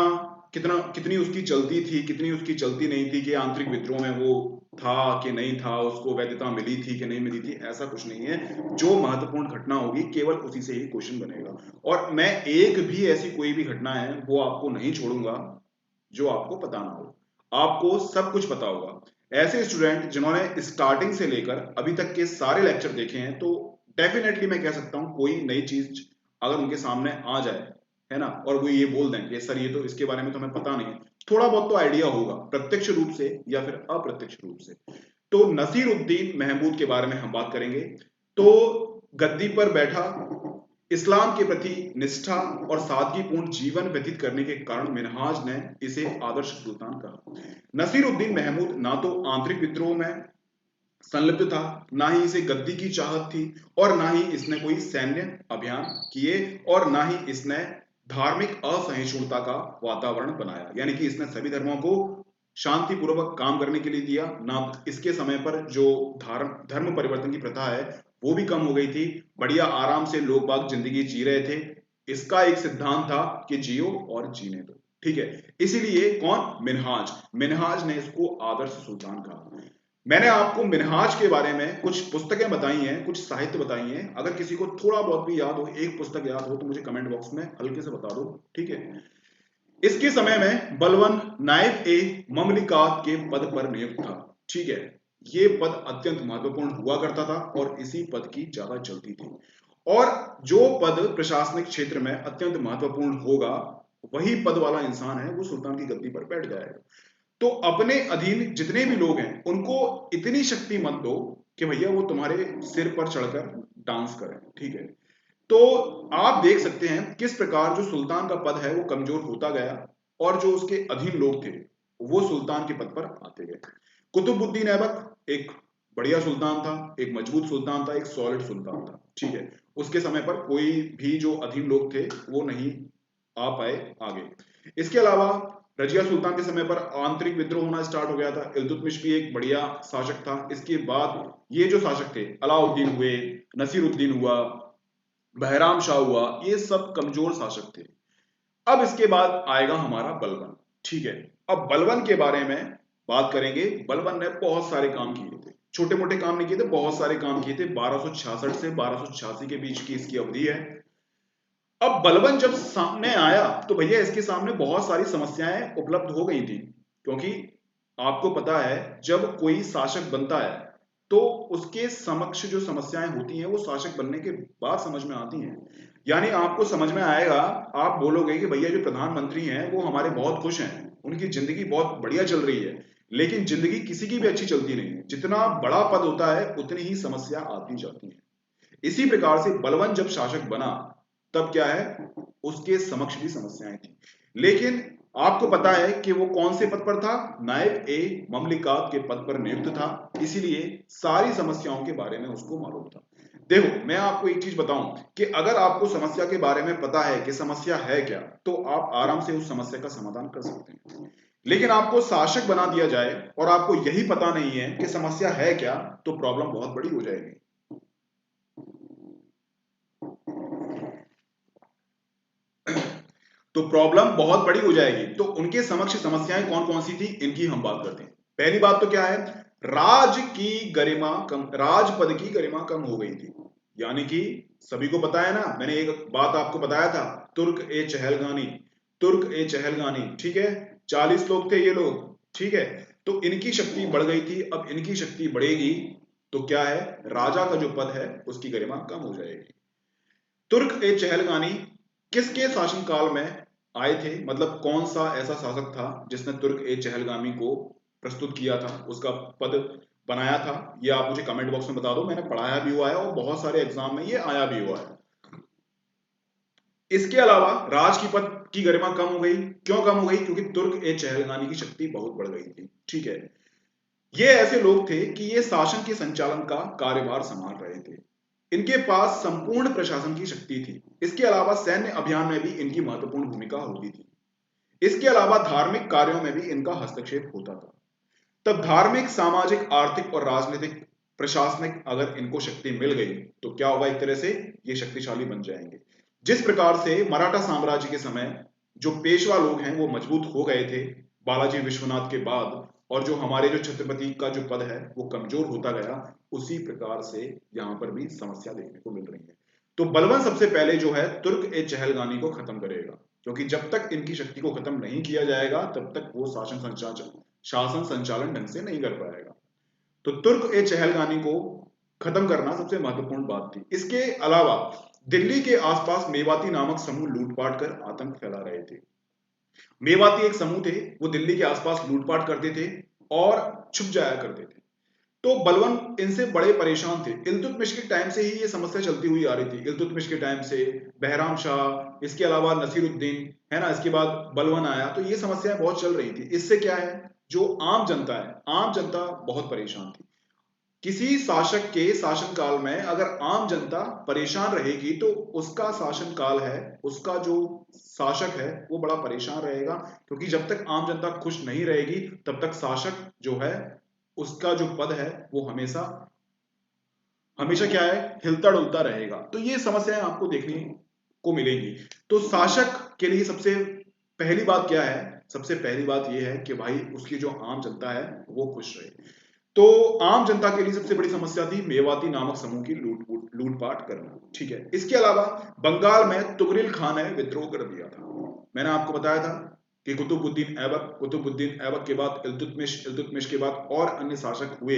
कितनी उसकी चलती थी, कितनी उसकी चलती नहीं थी, कि आंतरिक विद्रोह में वो था कि नहीं था, उसको वैधता मिली थी कि नहीं मिली थी, ऐसा कुछ नहीं है। जो महत्वपूर्ण घटना होगी केवल उसी से ही क्वेश्चन बनेगा। और मैं एक भी ऐसी कोई भी घटना है वो आपको नहीं छोड़ूंगा जो आपको पता ना हो। आपको सब कुछ पता होगा। ऐसे स्टूडेंट जिन्होंने स्टार्टिंग से लेकर अभी तक के सारे लेक्चर देखे हैं, तो डेफिनेटली मैं कह सकता हूं कोई नई चीज अगर उनके सामने आ जाए, है ना, और वो ये बोल दें कि सर ये तो इसके बारे में तो हमें पता नहीं है, थोड़ा बहुत तो आइडिया होगा प्रत्यक्ष रूप से या फिर अप्रत्यक्ष रूप से। तो नसीर उद्दीन महमूद के बारे में हम बात करेंगे। तो गद्दी पर बैठा, इस्लाम के प्रति निष्ठा और सादगीपूर्ण जीवन व्यतीत करने के कारण मिनहाज ने इसे आदर्श सुल्तान कहा। नसीर उद्दीन महमूद ना तो आंतरिक विद्रोह में संलिप्त था, ना ही इसे गद्दी की चाहत थी, और ना ही इसने कोई सैन्य अभियान किए, और ना ही इसने धार्मिक असहिष्णुता का वातावरण बनाया, यानी कि इसने सभी धर्मों को शांतिपूर्वक काम करने के लिए दिया ना। इसके समय पर जो धर्म परिवर्तन की प्रथा है वो भी कम हो गई थी, बढ़िया आराम से लोग बाग जिंदगी जी रहे थे। इसका एक सिद्धांत था कि जियो और जीने दो, ठीक है। इसीलिए कौन, मिनहाज, मिनहाज ने इसको आदर्श सुल्तान कहा। मैंने आपको मिनहाज के बारे में कुछ पुस्तकें बताई हैं, कुछ साहित्य बताई हैं। अगर किसी को थोड़ा बहुत भी याद हो, एक पुस्तक याद हो, तो मुझे कमेंट बॉक्स में हल्के से बता दो, ठीक है। इसके समय में बलवन नायब ए ममलिकात के पद पर नियुक्त था, ठीक है। ये पद अत्यंत महत्वपूर्ण हुआ करता था और इसी पद की ज्यादा चलती थी। और जो पद प्रशासनिक क्षेत्र में अत्यंत महत्वपूर्ण होगा, वही पद वाला इंसान है वो सुल्तान की गद्दी पर बैठ जाएगा। तो अपने अधीन जितने भी लोग हैं उनको इतनी शक्ति मत दो कि भैया वो तुम्हारे सिर पर चढ़कर डांस करें, ठीक है। तो आप देख सकते हैं किस प्रकार जो सुल्तान का पद है वो कमजोर होता गया, और जो उसके अधीन लोग थे वो सुल्तान के पद पर आते गए। कुतुबुद्दीन ऐबक एक बढ़िया सुल्तान था, एक मजबूत सुल्तान था, एक सॉलिड सुल्तान था, ठीक है। उसके समय पर कोई भी जो अधीन लोग थे वो नहीं आ पाए आगे। इसके अलावा रजिया सुल्तान के समय पर आंतरिक विद्रोह होना स्टार्ट हो गया था। इल्तुतमिश भी एक बढ़िया शासक था। इसके बाद ये जो शासक थे, अलाउद्दीन हुए, नसीरुद्दीन हुआ, बहराम शाह हुआ, ये सब कमजोर शासक थे। अब इसके बाद आएगा हमारा बलबन, ठीक है। अब बलबन के बारे में बात करेंगे। बलबन ने बहुत सारे काम किए थे, छोटे मोटे काम नहीं किए थे, बहुत सारे काम किए थे। 1266 से 1286 के बीच की इसकी अवधि है। अब बलबन जब सामने आया तो भैया इसके सामने बहुत सारी समस्याएं उपलब्ध हो गई थी, क्योंकि आपको पता है जब कोई शासक बनता है तो उसके समक्ष जो समस्याएं होती हैं वो शासक बनने के बाद समझ में आती हैं। यानी आपको समझ में आएगा, आप बोलोगे कि भैया जो प्रधानमंत्री हैं वो हमारे बहुत खुश हैं, उनकी जिंदगी बहुत बढ़िया चल रही है, लेकिन जिंदगी किसी की भी अच्छी चलती नहीं है। जितना बड़ा पद होता है उतनी ही समस्या आती जाती है। इसी प्रकार से बलबन जब शासक बना तब क्या है, उसके समक्ष भी समस्याएं थी, लेकिन आपको पता है कि वो कौन से पद पर था, नायब ए ममलिकात के पद पर नियुक्त था, इसीलिए सारी समस्याओं के बारे में उसको मालूम था। देखो मैं आपको एक चीज बताऊं कि अगर आपको समस्या के बारे में पता है कि समस्या है क्या, तो आप आराम से उस समस्या का समाधान कर सकते हैं। लेकिन आपको शासक बना दिया जाए और आपको यही पता नहीं है कि समस्या है क्या, तो प्रॉब्लम बहुत बड़ी हो जाएगी। तो प्रॉब्लम बहुत बड़ी हो जाएगी। तो उनके समक्ष समस्याएं कौन कौन सी थी, इनकी हम बात करते हैं। पहली बात तो क्या है, राज की गरिमा कम, राजपद की गरिमा कम हो गई थी। यानी कि सभी को पता है ना, मैंने एक बात आपको बताया था, तुर्क ए चहलगानी, तुर्क ए चहलगानी, ठीक है। 40 लोग थे ये लोग, ठीक है। तो इनकी शक्ति बढ़ गई थी। अब इनकी शक्ति बढ़ेगी तो क्या है, राजा का जो पद है उसकी गरिमा कम हो जाएगी। तुर्क ए चहलगानी किसके शासनकाल में आए थे, मतलब कौन सा ऐसा शासक था जिसने तुर्क ए चहलगामी को प्रस्तुत किया था, उसका पद बनाया था, ये आप मुझे कमेंट बॉक्स में बता दो। मैंने पढ़ाया भी हुआ है और बहुत सारे एग्जाम में ये आया भी हुआ है। इसके अलावा राज की पद की गरिमा कम हो गई। क्यों कम हो गई, क्योंकि तुर्क ए चहलगानी की शक्ति बहुत बढ़ गई थी, ठीक है। ये ऐसे लोग थे कि ये शासन के संचालन का कार्यभार संभाल रहे थे, इनके पास संपूर्ण प्रशासन की शक्ति थी। इसके अलावा सैन्य अभियान में भी इनकी महत्वपूर्ण भूमिका होती थी। इसके अलावा धार्मिक कार्यों में भी इनका हस्तक्षेप होता था। तब धार्मिक, सामाजिक, आर्थिक और राजनीतिक, प्रशासनिक अगर इनको शक्ति मिल गई तो क्या होगा, एक तरह से ये शक्तिशाली बन जाएंगे। जिस प्रकार से मराठा साम्राज्य के समय जो पेशवा लोग हैं वो मजबूत हो गए थे बालाजी विश्वनाथ के बाद, और जो हमारे जो छत्रपति का जो पद है वो कमजोर होता गया, उसी प्रकार से यहां पर भी समस्या देखने को मिल रही है। तो बलबन सबसे पहले जो है तुर्क ए चहलगानी को खत्म करेगा, क्योंकि जब तक इनकी शक्ति को खत्म नहीं किया जाएगा तब तक वो शासन संचालन ढंग से नहीं कर पाएगा। तो तुर्क ए चहलगानी को खत्म करना सबसे महत्वपूर्ण बात थी। इसके अलावा दिल्ली के आसपास मेवाती नामक समूह लूटपाट कर आतंक फैला रहे थे। मेवाती एक समूह थे, वो दिल्ली के आसपास लूटपाट करते थे और छुप जाया करते थे। तो बलवन इनसे बड़े परेशान थे। इल्तुतमिश के टाइम से ही ये समस्या चलती हुई आ रही थी। इल्तुतमिश के टाइम से बहराम शाह, इसके अलावा नसीरुद्दीन, है ना, इसके बाद बलवन आया, तो ये समस्याएं बहुत चल रही थी। इससे क्या है, जो आम जनता है, आम जनता बहुत परेशान थी। किसी शासक के शासनकाल में अगर आम जनता परेशान रहेगी तो उसका शासनकाल है, उसका जो शासक है वो बड़ा परेशान रहेगा, क्योंकि जब तक आम जनता खुश नहीं रहेगी तब तक शासक जो है उसका जो पद है वो हमेशा हमेशा क्या है, हिलता डुलता रहेगा। तो ये समस्याएं आपको देखने को मिलेंगी। तो शासक के लिए सबसे पहली बात क्या है, सबसे पहली बात यह है कि भाई उसकी जो आम जनता है वो खुश रहे। तो आम जनता के लिए सबसे बड़ी समस्या थी मेवाती नामक समूह की लूटपाट करना। ठीक है, इसके अलावा बंगाल में तुगरिल खान ने विद्रोह कर दिया था। मैंने आपको बताया था कि कुतुबुद्दीन ऐबक के बाद इल्तुतमिश के बाद और अन्य शासक हुए।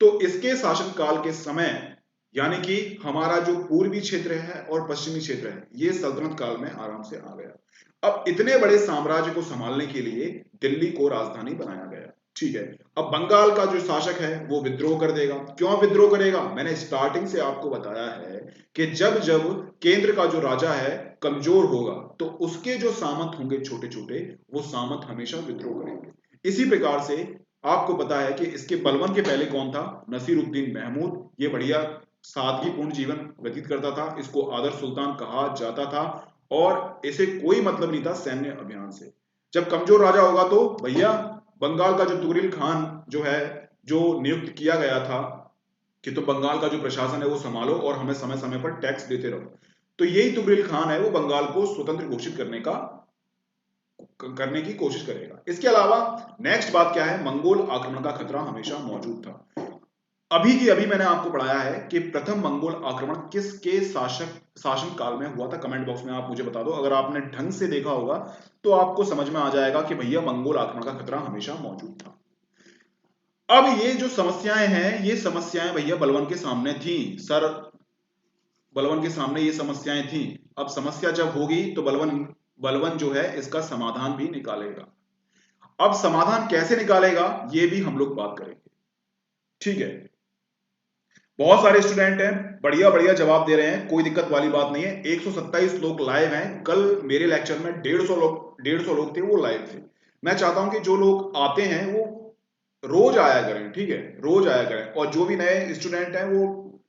तो इसके शासनकाल के समय, यानी कि हमारा जो पूर्वी क्षेत्र है और पश्चिमी क्षेत्र है, ये सल्तनत काल में आराम से आ गया। अब इतने बड़े साम्राज्य को संभालने के लिए दिल्ली को राजधानी बनाया गया। ठीक है, अब बंगाल का जो शासक है वो विद्रोह कर देगा। क्यों विद्रोह करेगा, मैंने स्टार्टिंग से आपको बताया है कि जब जब केंद्र का जो राजा है कमजोर होगा तो उसके जो सामंत होंगे छोटे छोटे, वो सामंत हमेशा विद्रोह करेंगे। इसी प्रकार से आपको पता है कि इसके बलवन के पहले कौन था, नसीरुद्दीन महमूद। ये बढ़िया सादगीपूर्ण जीवन व्यतीत करता था, इसको आदर्श सुल्तान कहा जाता था और इसे कोई मतलब नहीं था सैन्य अभियान से। जब कमजोर राजा होगा तो भैया बंगाल का जो तुगरिल खान जो है, जो नियुक्त किया गया था कि तो बंगाल का जो प्रशासन है वो संभालो और हमें समय समय पर टैक्स देते रहो, तो यही तुगरिल खान है, वो बंगाल को स्वतंत्र घोषित करने की कोशिश करेगा। इसके अलावा नेक्स्ट बात क्या है, मंगोल आक्रमण का खतरा हमेशा मौजूद था। अभी की अभी मैंने आपको पढ़ाया है कि प्रथम मंगोल आक्रमण किसके शासन काल में हुआ था। कमेंट बॉक्स में आप मुझे बता दो, अगर आपने ढंग से देखा होगा तो आपको समझ में आ जाएगा कि भैया मंगोल आक्रमण का खतरा हमेशा मौजूद था। अब ये जो समस्याएं हैं, ये समस्याएं भैया बलवन के सामने थी सर, बलवन के सामने ये समस्याएं थी। अब समस्या जब होगी तो बलवन बलवन जो है इसका समाधान भी निकालेगा। अब समाधान कैसे निकालेगा ये भी हम लोग बात करेंगे। ठीक है, बहुत सारे स्टूडेंट हैं, बढ़िया बढ़िया जवाब दे रहे हैं, कोई दिक्कत वाली बात नहीं है। 127 लोग लाइव हैं। कल मेरे लेक्चर में 150 लोग थे, वो लाइव थे। मैं चाहता हूं कि जो लोग आते हैं वो रोज आया करें। ठीक है, रोज आया करें, और जो भी नए स्टूडेंट हैं वो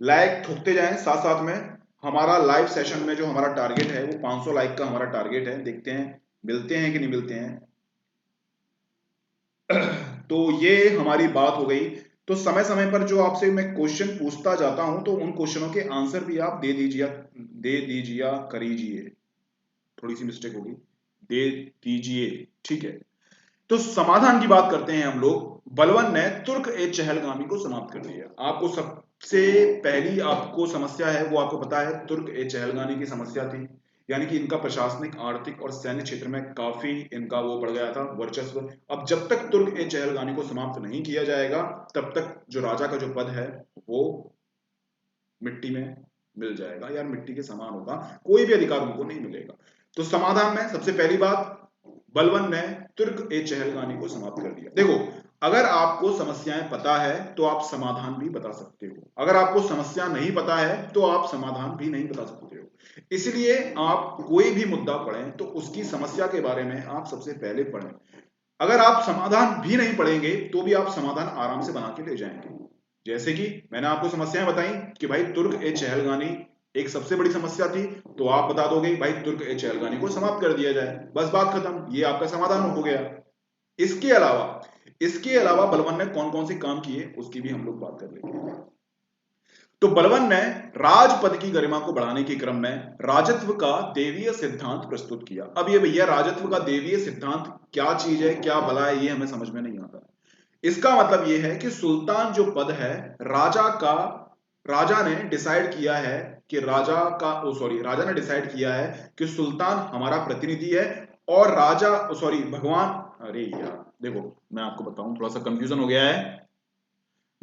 लाइक ठोकते जाएं। साथ साथ में हमारा लाइव सेशन में जो हमारा टारगेट है वो 500 लाइक का हमारा टारगेट है। देखते हैं मिलते हैं कि नहीं मिलते हैं। तो ये हमारी बात हो गई। तो समय समय पर जो आपसे मैं क्वेश्चन पूछता जाता हूं तो उन क्वेश्चनों के आंसर भी आप दे दीजिए करीजिए। थोड़ी सी मिस्टेक होगी, दे दीजिए। ठीक है, तो समाधान की बात करते हैं हम लोग। बलवन ने तुर्क ए चहलगामी को समाप्त कर दिया। आपको सबसे पहली आपको समस्या है वो आपको पता है, तुर्क ए चहलगामी की समस्या थी, यानी कि इनका प्रशासनिक, आर्थिक और सैन्य क्षेत्र में काफी इनका वो बढ़ गया था वर्चस्व। अब जब तक तुर्क ए चहलगामी को समाप्त नहीं किया जाएगा तब तक जो राजा का जो पद है वो मिट्टी में मिल जाएगा, यार मिट्टी के समान होगा, कोई भी अधिकार उनको नहीं मिलेगा। तो समाधान में सबसे पहली बात, बलवन ने तुर्क ए चहलगामी को समाप्त कर दिया। देखो, अगर आपको समस्याएं पता है तो आप समाधान भी बता सकते हो, अगर आपको समस्या नहीं पता है तो आप समाधान भी नहीं बता सकते हो। इसलिए आप कोई भी मुद्दा पढ़ें तो उसकी समस्या के बारे में आप सबसे पहले पढ़ें। अगर आप समाधान भी नहीं पढ़ेंगे तो भी आप समाधान आराम से बना के ले जाएंगे। जैसे कि मैंने आपको समस्याएं बताई कि भाई तुर्क ए चहलगामी एक सबसे बड़ी समस्या थी, तो आप बता दोगे भाई तुर्क ए चहलगामी को समाप्त कर दिया जाए, बस बात खत्म, ये आपका समाधान हो गया। इसके अलावा बलवन ने कौन कौन से काम किए उसकी भी हम लोग बात कर लेंगे। तो बलवन ने राजपद की गरिमा को बढ़ाने के क्रम में राजत्व का देवीय सिद्धांत प्रस्तुत किया। अब ये भैया राजत्व का देवीय सिद्धांत क्या चीज है, क्या भला है, ये हमें समझ में नहीं आता। इसका मतलब यह है कि सुल्तान जो पद है राजा ने डिसाइड किया है कि राजा ने डिसाइड किया है कि सुल्तान हमारा प्रतिनिधि है, और भगवान, अरे यार देखो मैं आपको बताऊं, थोड़ा सा कंफ्यूजन हो गया है।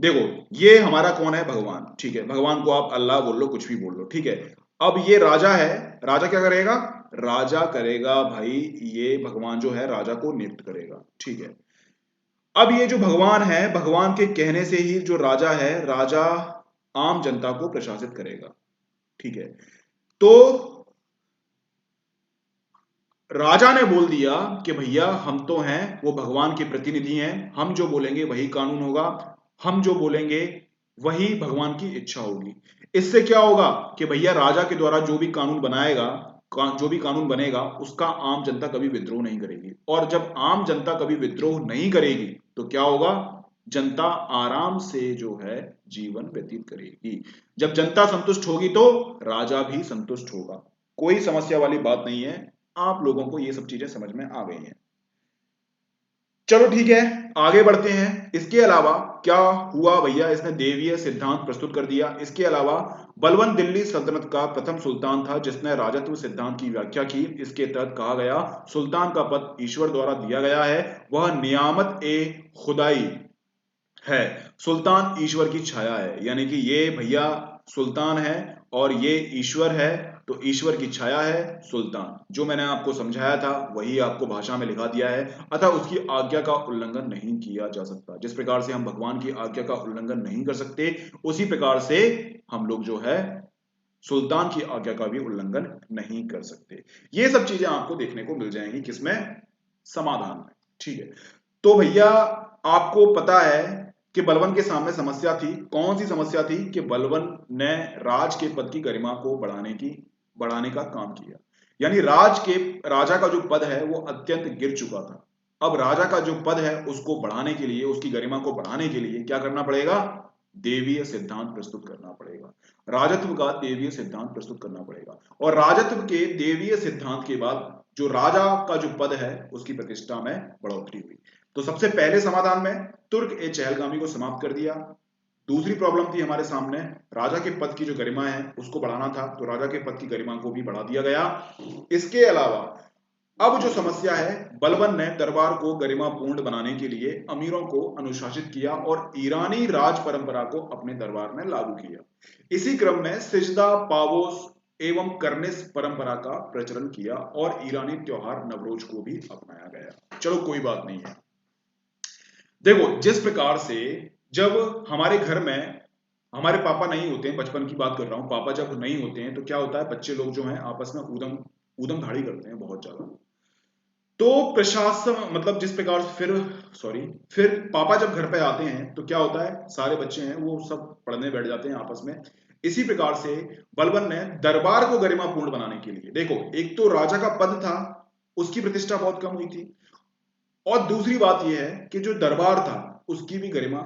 देखो ये हमारा कौन है, भगवान, ठीक है, भगवान को आप अल्लाह बोल लो, कुछ भी बोल लो, ठीक है। अब ये राजा है, राजा क्या करेगा, राजा करेगा भाई, ये भगवान जो है राजा को नियुक्त करेगा, ठीक है। अब ये जो भगवान है, भगवान के कहने से ही जो राजा है, राजा आम जनता को प्रशासित करेगा, ठीक है। तो राजा ने बोल दिया कि भैया हम तो हैं वो भगवान के प्रतिनिधि हैं, हम जो बोलेंगे वही कानून होगा, हम जो बोलेंगे वही भगवान की इच्छा होगी। इससे क्या होगा कि भैया राजा के द्वारा जो भी कानून बनाएगा, जो भी कानून बनेगा उसका आम जनता कभी विद्रोह नहीं करेगी, और जब आम जनता कभी विद्रोह नहीं करेगी तो क्या होगा, जनता आराम से जो है जीवन व्यतीत करेगी। जब जनता संतुष्ट होगी तो राजा भी संतुष्ट होगा। कोई समस्या वाली बात नहीं है, आप लोगों को ये सब चीजें समझ में आ गई हैं। चलो ठीक है, आगे बढ़ते हैं। इसके अलावा क्या हुआ भैया, इसने देवीय सिद्धांत प्रस्तुत कर दिया। इसके अलावा बलबन दिल्ली सल्तनत का प्रथम सुल्तान था जिसने राजत्व सिद्धांत की व्याख्या की। इसके तहत कहा गया सुल्तान का पद ईश्वर द्वारा दिया गया है, वह नियामत ए खुदाई है, सुल्तान ईश्वर की छाया है। यानी कि ये भैया सुल्तान है और ये ईश्वर है, तो ईश्वर की छाया है सुल्तान। जो मैंने आपको समझाया था वही आपको भाषा में लिखा दिया है। अतः उसकी आज्ञा का उल्लंघन नहीं किया जा सकता। जिस प्रकार से हम भगवान की आज्ञा का उल्लंघन नहीं कर सकते, उसी प्रकार से हम लोग जो है सुल्तान की आज्ञा का भी उल्लंघन नहीं कर सकते। ये सब चीजें आपको देखने को मिल जाएंगी किसमें, समाधान में, ठीक है। तो भैया आपको पता है कि बलबन के सामने समस्या थी, कौन सी समस्या थी, कि बलबन ने राज के पद की गरिमा को बढ़ाने का काम किया। यानी राजा का जो पद है वो अत्यंत गिर चुका था। अब राजा का जो पद है उसको बढ़ाने के लिए, उसकी गरिमा को बढ़ाने के लिए क्या करना पड़ेगा, देवीय सिद्धांत प्रस्तुत करना पड़ेगा, राजत्व का देवीय सिद्धांत प्रस्तुत करना पड़ेगा। और राजत्व के देवीय सिद्धांत के बाद जो राजा का जो पद है उसकी प्रतिष्ठा में बढ़ोतरी हुई। तो सबसे पहले समाधान में तुर्क ए चहलगामी को समाप्त कर दिया। दूसरी प्रॉब्लम थी हमारे सामने, राजा के पद की जो गरिमा है उसको बढ़ाना था, तो राजा के पद की गरिमा को भी बढ़ा दिया गया। इसके अलावा अब जो समस्या है, बलबन ने दरबार को गरिमापूर्ण बनाने के लिए अमीरों को अनुशासित किया और ईरानी राज परंपरा को अपने दरबार में लागू किया। इसी क्रम में सिजदा, पावोस एवं कर्निस परंपरा का प्रचलन किया और ईरानी त्योहार नवरोज को भी अपनाया गया। चलो कोई बात नहीं है। देखो जिस प्रकार से जब हमारे घर में हमारे पापा नहीं होते हैं, बचपन की बात कर रहा हूं, पापा जब नहीं होते हैं तो क्या होता है, बच्चे लोग जो हैं आपस में ऊधम ऊधम धाड़ी करते हैं बहुत ज्यादा। तो प्रशासन मतलब जिस प्रकार से फिर पापा जब घर पे आते हैं तो क्या होता है, सारे बच्चे हैं वो सब पढ़ने बैठ जाते हैं आपस में। इसी प्रकार से बलबन ने दरबार को गरिमापूर्ण बनाने के लिए, देखो एक तो राजा का पद था उसकी प्रतिष्ठा बहुत कम हुई थी, और दूसरी बात यह है कि जो दरबार था उसकी भी गरिमा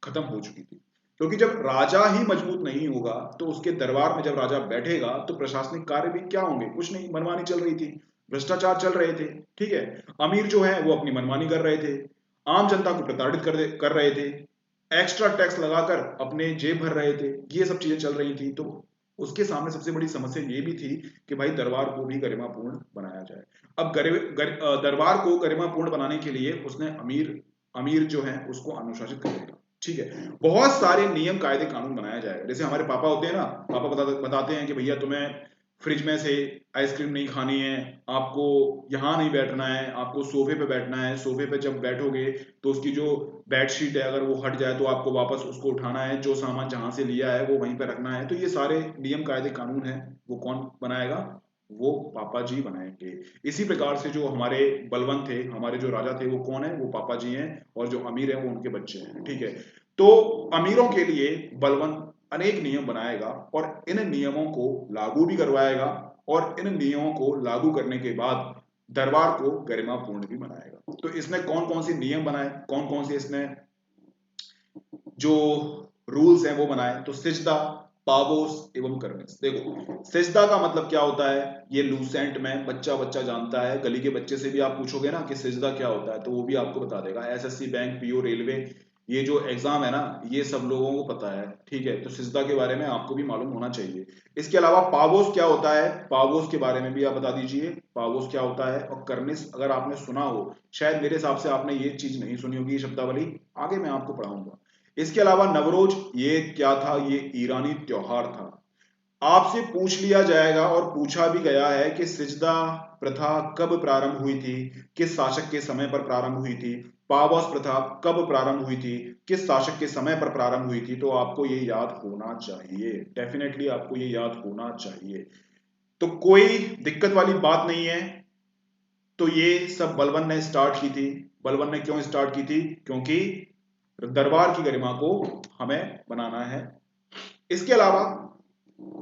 खत्म हो चुकी थी। क्योंकि जब राजा ही मजबूत नहीं होगा तो उसके दरबार में जब राजा बैठेगा तो प्रशासनिक कार्य भी क्या होंगे, कुछ नहीं, मनमानी चल रही थी, भ्रष्टाचार चल रहे थे, ठीक है। अमीर जो है वो अपनी मनमानी कर रहे थे, आम जनता को प्रताड़ित कर रहे थे, एक्स्ट्रा टैक्स लगाकर अपने जेब भर रहे थे, ये सब चीजें चल रही थी। तो उसके सामने सबसे बड़ी समस्या ये भी थी कि भाई दरबार को भी गरिमापूर्ण बनाया जाए। अब दरबार को गरिमापूर्ण बनाने के लिए उसने अमीर अमीर जो है उसको अनुशासित करेगा, ठीक है। बहुत सारे नियम कायदे कानून बनाया जाएगा। जैसे हमारे पापा होते हैं ना, पापा बताते हैं कि भैया तुम्हें फ्रिज में से आइसक्रीम नहीं खानी है, आपको यहाँ नहीं बैठना है, आपको सोफे पे बैठना है, सोफे पे जब बैठोगे तो उसकी जो बेडशीट है अगर वो हट जाए तो आपको वापस उसको उठाना है, जो सामान जहां से लिया है वो वहीं पे रखना है। तो ये सारे नियम कायदे कानून है वो कौन बनाएगा, वो पापा जी बनाएंगे। इसी प्रकार से जो हमारे बलवंत थे, हमारे जो राजा थे, वो कौन है, वो पापा जी हैं, और जो अमीर है वो उनके बच्चे हैं, ठीक है। तो अमीरों के लिए बलवंत अनेक नियम बनाएगा और इन नियमों को लागू भी करवाएगा, और इन नियमों को लागू करने के बाद दरबार को गरिमापूर्ण भी बनाएगा। तो इसने कौन कौन से नियम बनाए, कौन कौन से इसने जो रूल्स हैं वो बनाए, तो सिजदा, पाबोस एवं कर्निस। देखो सिजदा का मतलब क्या होता है, ये लूसेंट में बच्चा बच्चा जानता है, गली के बच्चे से भी आप पूछोगे ना कि सिजदा क्या होता है तो वो भी आपको बता देगा। एसएससी, बैंक, पीओ, रेलवे, ये जो एग्जाम है ना ये सब लोगों को पता है, ठीक है। तो सिजदा के बारे में आपको भी मालूम होना चाहिए। इसके अलावा पावोस क्या होता है, पावोस के बारे में भी आप बता दीजिए, पावोस क्या होता है। और कर्निस अगर आपने सुना हो, शायद मेरे हिसाब से आपने ये चीज नहीं सुनी होगी, ये शब्दावली आगे मैं आपको पढ़ाऊंगा। इसके अलावा नवरोज ये क्या था? ये ईरानी त्योहार था। आपसे पूछ लिया जाएगा और पूछा भी गया है कि सिजदा प्रथा कब प्रारंभ हुई थी, किस शासक के समय पर प्रारंभ हुई थी, पावस प्रथा कब प्रारंभ हुई थी, किस शासक के समय पर प्रारंभ हुई थी। तो आपको ये याद होना चाहिए, डेफिनेटली आपको ये याद होना चाहिए। तो कोई दिक्कत वाली बात नहीं है। तो ये सब बलबन ने स्टार्ट की थी। बलबन ने क्यों स्टार्ट की थी? क्योंकि दरबार की गरिमा को हमें बनाना है। इसके अलावा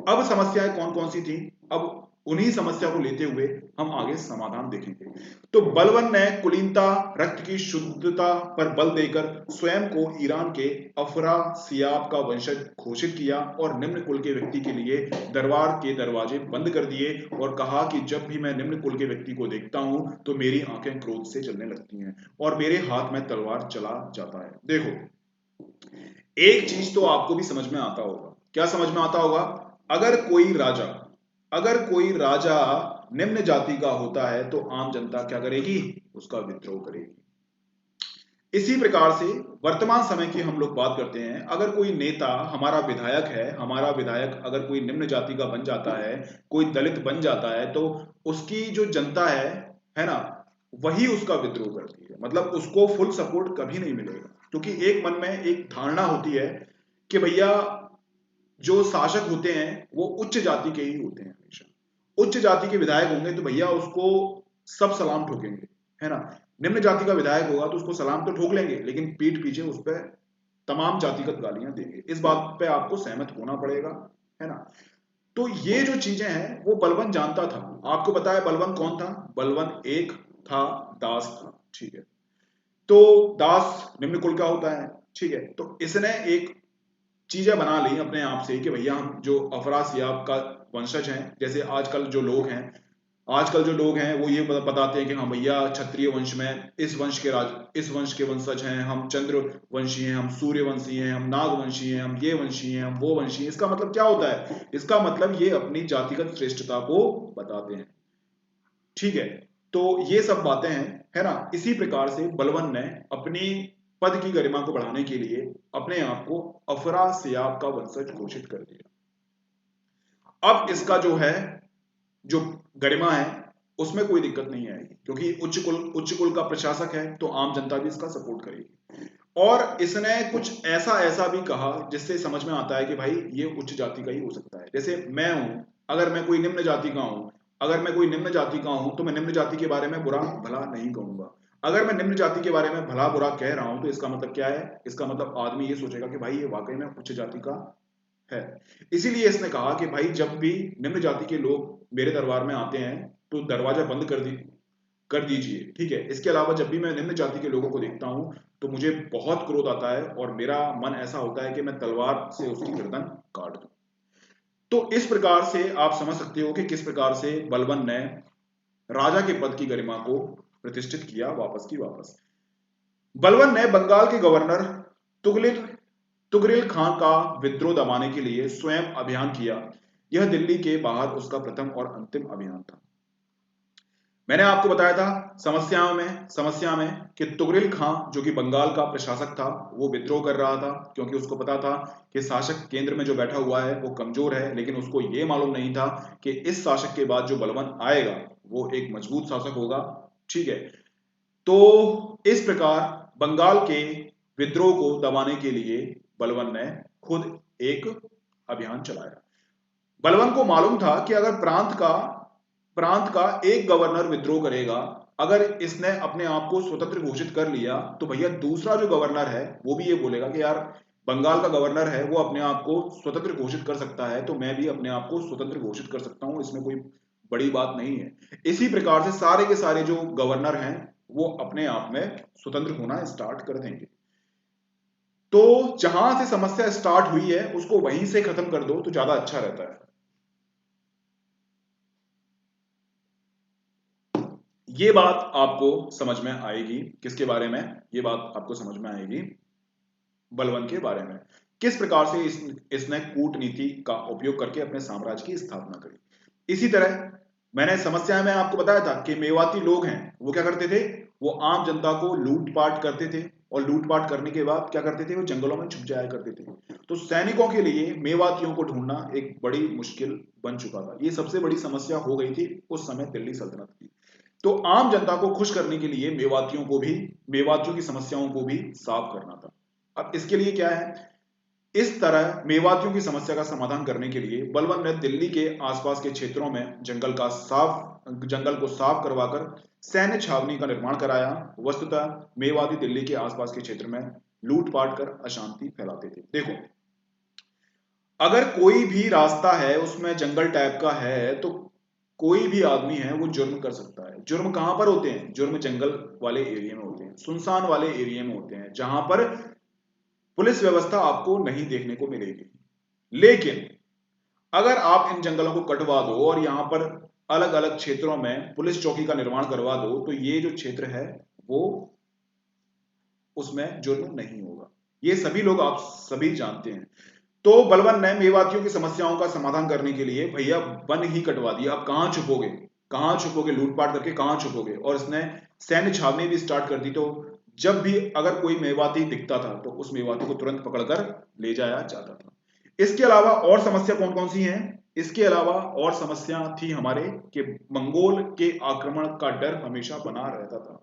अब समस्याएं कौन कौन सी थी, अब उन्हीं समस्या को लेते हुए हम आगे समाधान देखेंगे। तो बलबन ने कुलीनता, रक्त की शुद्धता पर बल देकर स्वयं को ईरान के अफरासियाब का वंशज घोषित किया और निम्न कुल के व्यक्ति के लिए दरबार के दरवाजे बंद कर दिए और कहा कि जब भी मैं निम्न कुल के व्यक्ति को देखता हूं तो मेरी आंखें क्रोध से जलने लगती हैं और मेरे हाथ में तलवार चला जाता है। देखो, एक चीज तो आपको भी समझ में आता होगा। क्या समझ में आता होगा? अगर कोई राजा निम्न जाति का होता है तो आम जनता क्या करेगी? उसका विद्रोह करेगी। इसी प्रकार से वर्तमान समय की हम लोग बात करते हैं। अगर कोई नेता हमारा विधायक है, हमारा विधायक अगर कोई निम्न जाति का बन जाता है, कोई दलित बन जाता है, तो उसकी जो जनता है ना, वही उसका विद्रोह करती है। मतलब उसको फुल सपोर्ट कभी नहीं मिलेगा, क्योंकि एक मन में एक धारणा होती है कि भैया जो शासक होते हैं वो उच्च जाति के ही होते हैं। हमेशा उच्च जाति के विधायक होंगे तो भैया उसको सब सलाम ठोकेंगे, है ना। निम्न जाति का विधायक होगा तो उसको सलाम तो ठोक लेंगे, लेकिन पीठ पीछे उस पर तमाम जातिगत गालियां देंगे। इस बात पे आपको सहमत होना पड़ेगा, है ना। तो ये जो चीजें हैं वो बलबन जानता था। आपको पता है बलबन कौन था? बलबन एक था, दास था, ठीक है। तो दास निम्न कुल का होता है, ठीक है। तो इसने एक चीजें बना ली अपने आप से कि भैया हम जो अफरासियाब का वंशज हैं, जैसे आजकल जो लोग हैं वो ये बताते हैं कि हाँ भैया क्षत्रिय वंश में इस वंश के वंशज हैं, हम चंद्र वंशी हैं, हम सूर्य वंशी हैं, हम नाग वंशी हैं, हम ये वंशी हैं, हम वो वंशी हैं। इसका मतलब क्या होता है? इसका मतलब ये अपनी जातिगत श्रेष्ठता को बताते हैं, ठीक है। तो ये सब बातें हैं, है ना। इसी प्रकार से बलबन ने अपनी पद की गरिमा को बढ़ाने के लिए अपने आप को अफरासियाब का वंशज घोषित कर दिया। अब इसका जो गरिमा है उसमें कोई दिक्कत नहीं आएगी, क्योंकि उच्च कुल का प्रशासक है तो आम जनता भी इसका सपोर्ट करेगी। और इसने कुछ ऐसा ऐसा भी कहा जिससे समझ में आता है कि भाई ये उच्च जाति का ही हो सकता है। जैसे मैं हूं, अगर मैं कोई निम्न जाति का हूं, तो मैं निम्न जाति के बारे में बुरा भला नहीं कहूंगा। अगर मैं निम्न जाति के बारे में भला बुरा कह रहा हूं तो इसका मतलब क्या है? इसका मतलब आदमी ये सोचेगा कि भाई ये वाकई में उच्च जाति का है। इसीलिए इसने कहा कि भाई जब भी निम्न जाति के लोग मेरे दरबार में आते हैं तो दरवाजा बंद कर दीजिए, ठीक है। इसके अलावा जब भी मैं निम्न जाति के लोगों को देखता हूं तो मुझे बहुत क्रोध आता है और मेरा मन ऐसा होता है कि मैं तलवार से उसकी गर्दन काट दूं। तो इस प्रकार से आप समझ सकते हो कि किस प्रकार से बलबन ने राजा के पद की गरिमा को प्रतिष्ठित किया वापस की वापस। बलबन ने बंगाल के गवर्नर तुगलिक तुगरिल खां का विद्रोह दबाने के लिए स्वयं अभियान किया। यह दिल्ली के बाहर उसका प्रथम और अंतिम अभियान था। मैंने आपको बताया था समस्या में कि तुगरिल खां जो कि बंगाल का प्रशासक था वो विद्रोह कर रहा था, क्योंकि उसको पता था कि शासक केंद्र में जो बैठा हुआ है वो कमजोर है, लेकिन उसको ये मालूम नहीं था कि इस शासक के बाद जो बलबन आएगा वो एक मजबूत शासक होगा, ठीक है। तो इस प्रकार बंगाल के विद्रोह को दबाने के लिए बलबन ने खुद एक अभियान चलाया। बलबन को मालूम था कि अगर प्रांत का एक गवर्नर विद्रोह करेगा, अगर इसने अपने आप को स्वतंत्र घोषित कर लिया तो भैया दूसरा जो गवर्नर है वो भी ये बोलेगा कि यार बंगाल का गवर्नर है वो अपने आप को स्वतंत्र घोषित कर सकता है, तो मैं भी अपने आप को स्वतंत्र घोषित कर सकता हूं, इसमें कोई बड़ी बात नहीं है। इसी प्रकार से सारे के सारे जो गवर्नर हैं वो अपने आप में स्वतंत्र होना स्टार्ट कर देंगे। तो जहां से समस्या स्टार्ट हुई है उसको वहीं से खत्म कर दो तो ज्यादा अच्छा रहता है। ये बात आपको समझ में आएगी किसके बारे में? ये बात आपको समझ में आएगी बलबन के बारे में, किस प्रकार से इसने कूटनीति का उपयोग करके अपने साम्राज्य की स्थापना करी। इसी तरह मैंने समस्या में आपको बताया था कि मेवाती लोग हैं वो क्या करते थे? वो आम जनता को लूटपाट करते थे और लूटपाट करने के बाद क्या करते थे, वो जंगलों में छुप जाया करते थे। तो सैनिकों के लिए मेवातियों को ढूंढना एक बड़ी मुश्किल बन चुका था। ये सबसे बड़ी समस्या हो गई थी उस समय दिल्ली सल्तनत की। तो आम जनता को खुश करने के लिए मेवातियों की समस्याओं को भी साफ करना था। अब इसके लिए क्या है, इस तरह मेवातियों की समस्या का समाधान करने के लिए बलबन ने दिल्ली के आसपास के क्षेत्रों में जंगल को साफ करवाकर सैन्य छावनी का निर्माण कराया। वस्तुतः मेवाती दिल्ली के आसपास के क्षेत्र में लूटपाट कर अशांति फैलाते थे। देखो, अगर कोई भी रास्ता है उसमें जंगल टाइप का है तो कोई भी आदमी है वो जुर्म कर सकता है। जुर्म कहां पर होते हैं, जुर्म जंगल वाले एरिया में होते हैं, सुनसान वाले एरिया में होते हैं, जहां पर पुलिस व्यवस्था आपको नहीं देखने को मिलेगी। लेकिन अगर आप इन जंगलों को कटवा दो और यहां पर अलग अलग क्षेत्रों में पुलिस चौकी का निर्माण करवा दो तो ये जो क्षेत्र है वो उसमें जुर्म नहीं होगा। ये सभी लोग आप सभी जानते हैं। तो बलबन ने मेवातियों की समस्याओं का समाधान करने के लिए भैया वन ही कटवा दिया। अब कहां छुपोगे, लूटपाट करके कहां छुपोगे। और इसने सैन्य छावनी भी स्टार्ट कर दी। तो जब भी अगर कोई मेवाती दिखता था तो उस मेवाती को तुरंत पकड़कर ले जाया जाता था। इसके अलावा और समस्या कौन कौन सी हैं, इसके अलावा और समस्या थी हमारे कि मंगोल के आक्रमण का डर हमेशा बना रहता था।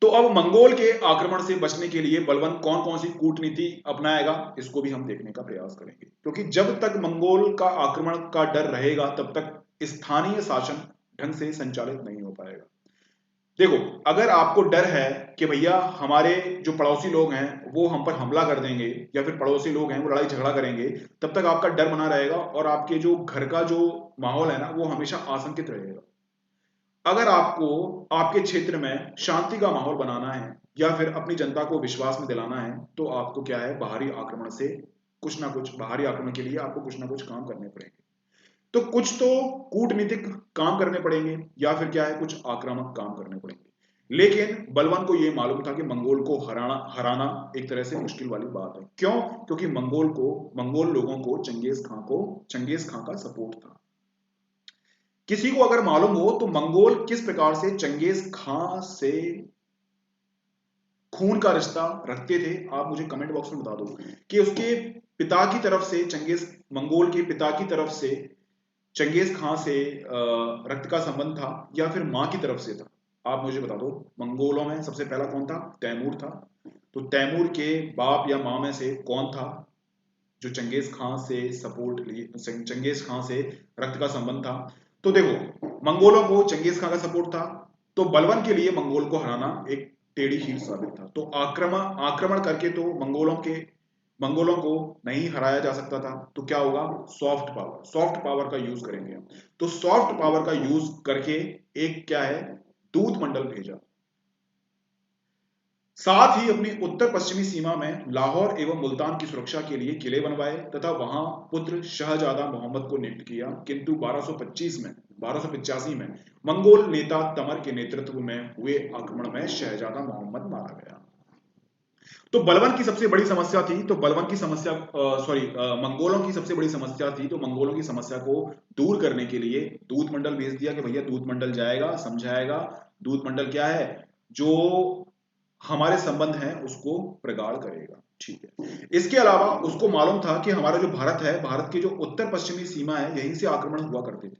तो अब मंगोल के आक्रमण से बचने के लिए बलबन कौन कौन सी कूटनीति अपनाएगा, इसको भी हम देखने का प्रयास करेंगे। क्योंकि जब तक मंगोल का आक्रमण का डर रहेगा तब तक स्थानीय शासन ढंग से संचालित नहीं हो पाएगा। देखो, अगर आपको डर है कि भैया हमारे जो पड़ोसी लोग हैं वो हम पर हमला कर देंगे या फिर पड़ोसी लोग हैं वो लड़ाई झगड़ा करेंगे, तब तक आपका डर बना रहेगा और आपके जो घर का जो माहौल है ना वो हमेशा आशंकित रहेगा। अगर आपको आपके क्षेत्र में शांति का माहौल बनाना है या फिर अपनी जनता को विश्वास में दिलाना है तो आपको क्या है, बाहरी आक्रमण के लिए आपको कुछ ना कुछ काम करने पड़ेंगे। तो कुछ तो कूटनीतिक काम करने पड़ेंगे या फिर क्या है, कुछ आक्रामक काम करने पड़ेंगे। लेकिन बलवान को यह मालूम था कि मंगोल को हराना एक तरह से मुश्किल वाली बात है। क्यों? क्योंकि मंगोल लोगों को चंगेज खां का सपोर्ट था। किसी को अगर मालूम हो तो मंगोल किस प्रकार से चंगेज खां से खून का रिश्ता रखते थे, आप मुझे कमेंट बॉक्स में बता दो कि उसके पिता की तरफ से मंगोल के पिता की तरफ से चंगेज खां से रक्त का संबंध था या फिर मां की तरफ से था। आप मुझे बता दो। मंगोलों में सबसे पहला कौन था? तैमूर था। तो तैमूर के बाप या मां में से कौन था जो चंगेज खां से रक्त का संबंध था? तो देखो, मंगोलों को चंगेज खां का सपोर्ट था। तो बलवन के लिए मंगोल को हराना एक टेढ़ी हीर साबित था। तो आक्रमण करके तो मंगोलों को नहीं हराया जा सकता था। तो क्या होगा? सॉफ्ट पावर का यूज करेंगे हम। तो सॉफ्ट पावर का यूज करके एक क्या है, दूत मंडल भेजा। साथ ही अपनी उत्तर पश्चिमी सीमा में लाहौर एवं मुल्तान की सुरक्षा के लिए किले बनवाए तथा वहां पुत्र शहजादा मोहम्मद को नियुक्त किया। किंतु 1285 में मंगोल नेता तमर के नेतृत्व में हुए आक्रमण में शहजादा मोहम्मद मारा गया। तो बलवन की सबसे बड़ी समस्या थी। तो बलवन की समस्या मंगोलों की सबसे बड़ी समस्या थी। तो मंगोलों की समस्या को दूर करने के लिए दूत मंडल भेज दिया कि भैया दूत मंडल जाएगा, समझाएगा। दूत मंडल क्या है? जो हमारे संबंध हैं उसको प्रगाढ़ करेगा। ठीक है। इसके अलावा उसको मालूम था कि हमारा जो भारत है, भारत की जो उत्तर पश्चिमी सीमा है, यहीं से आक्रमण हुआ करते थे।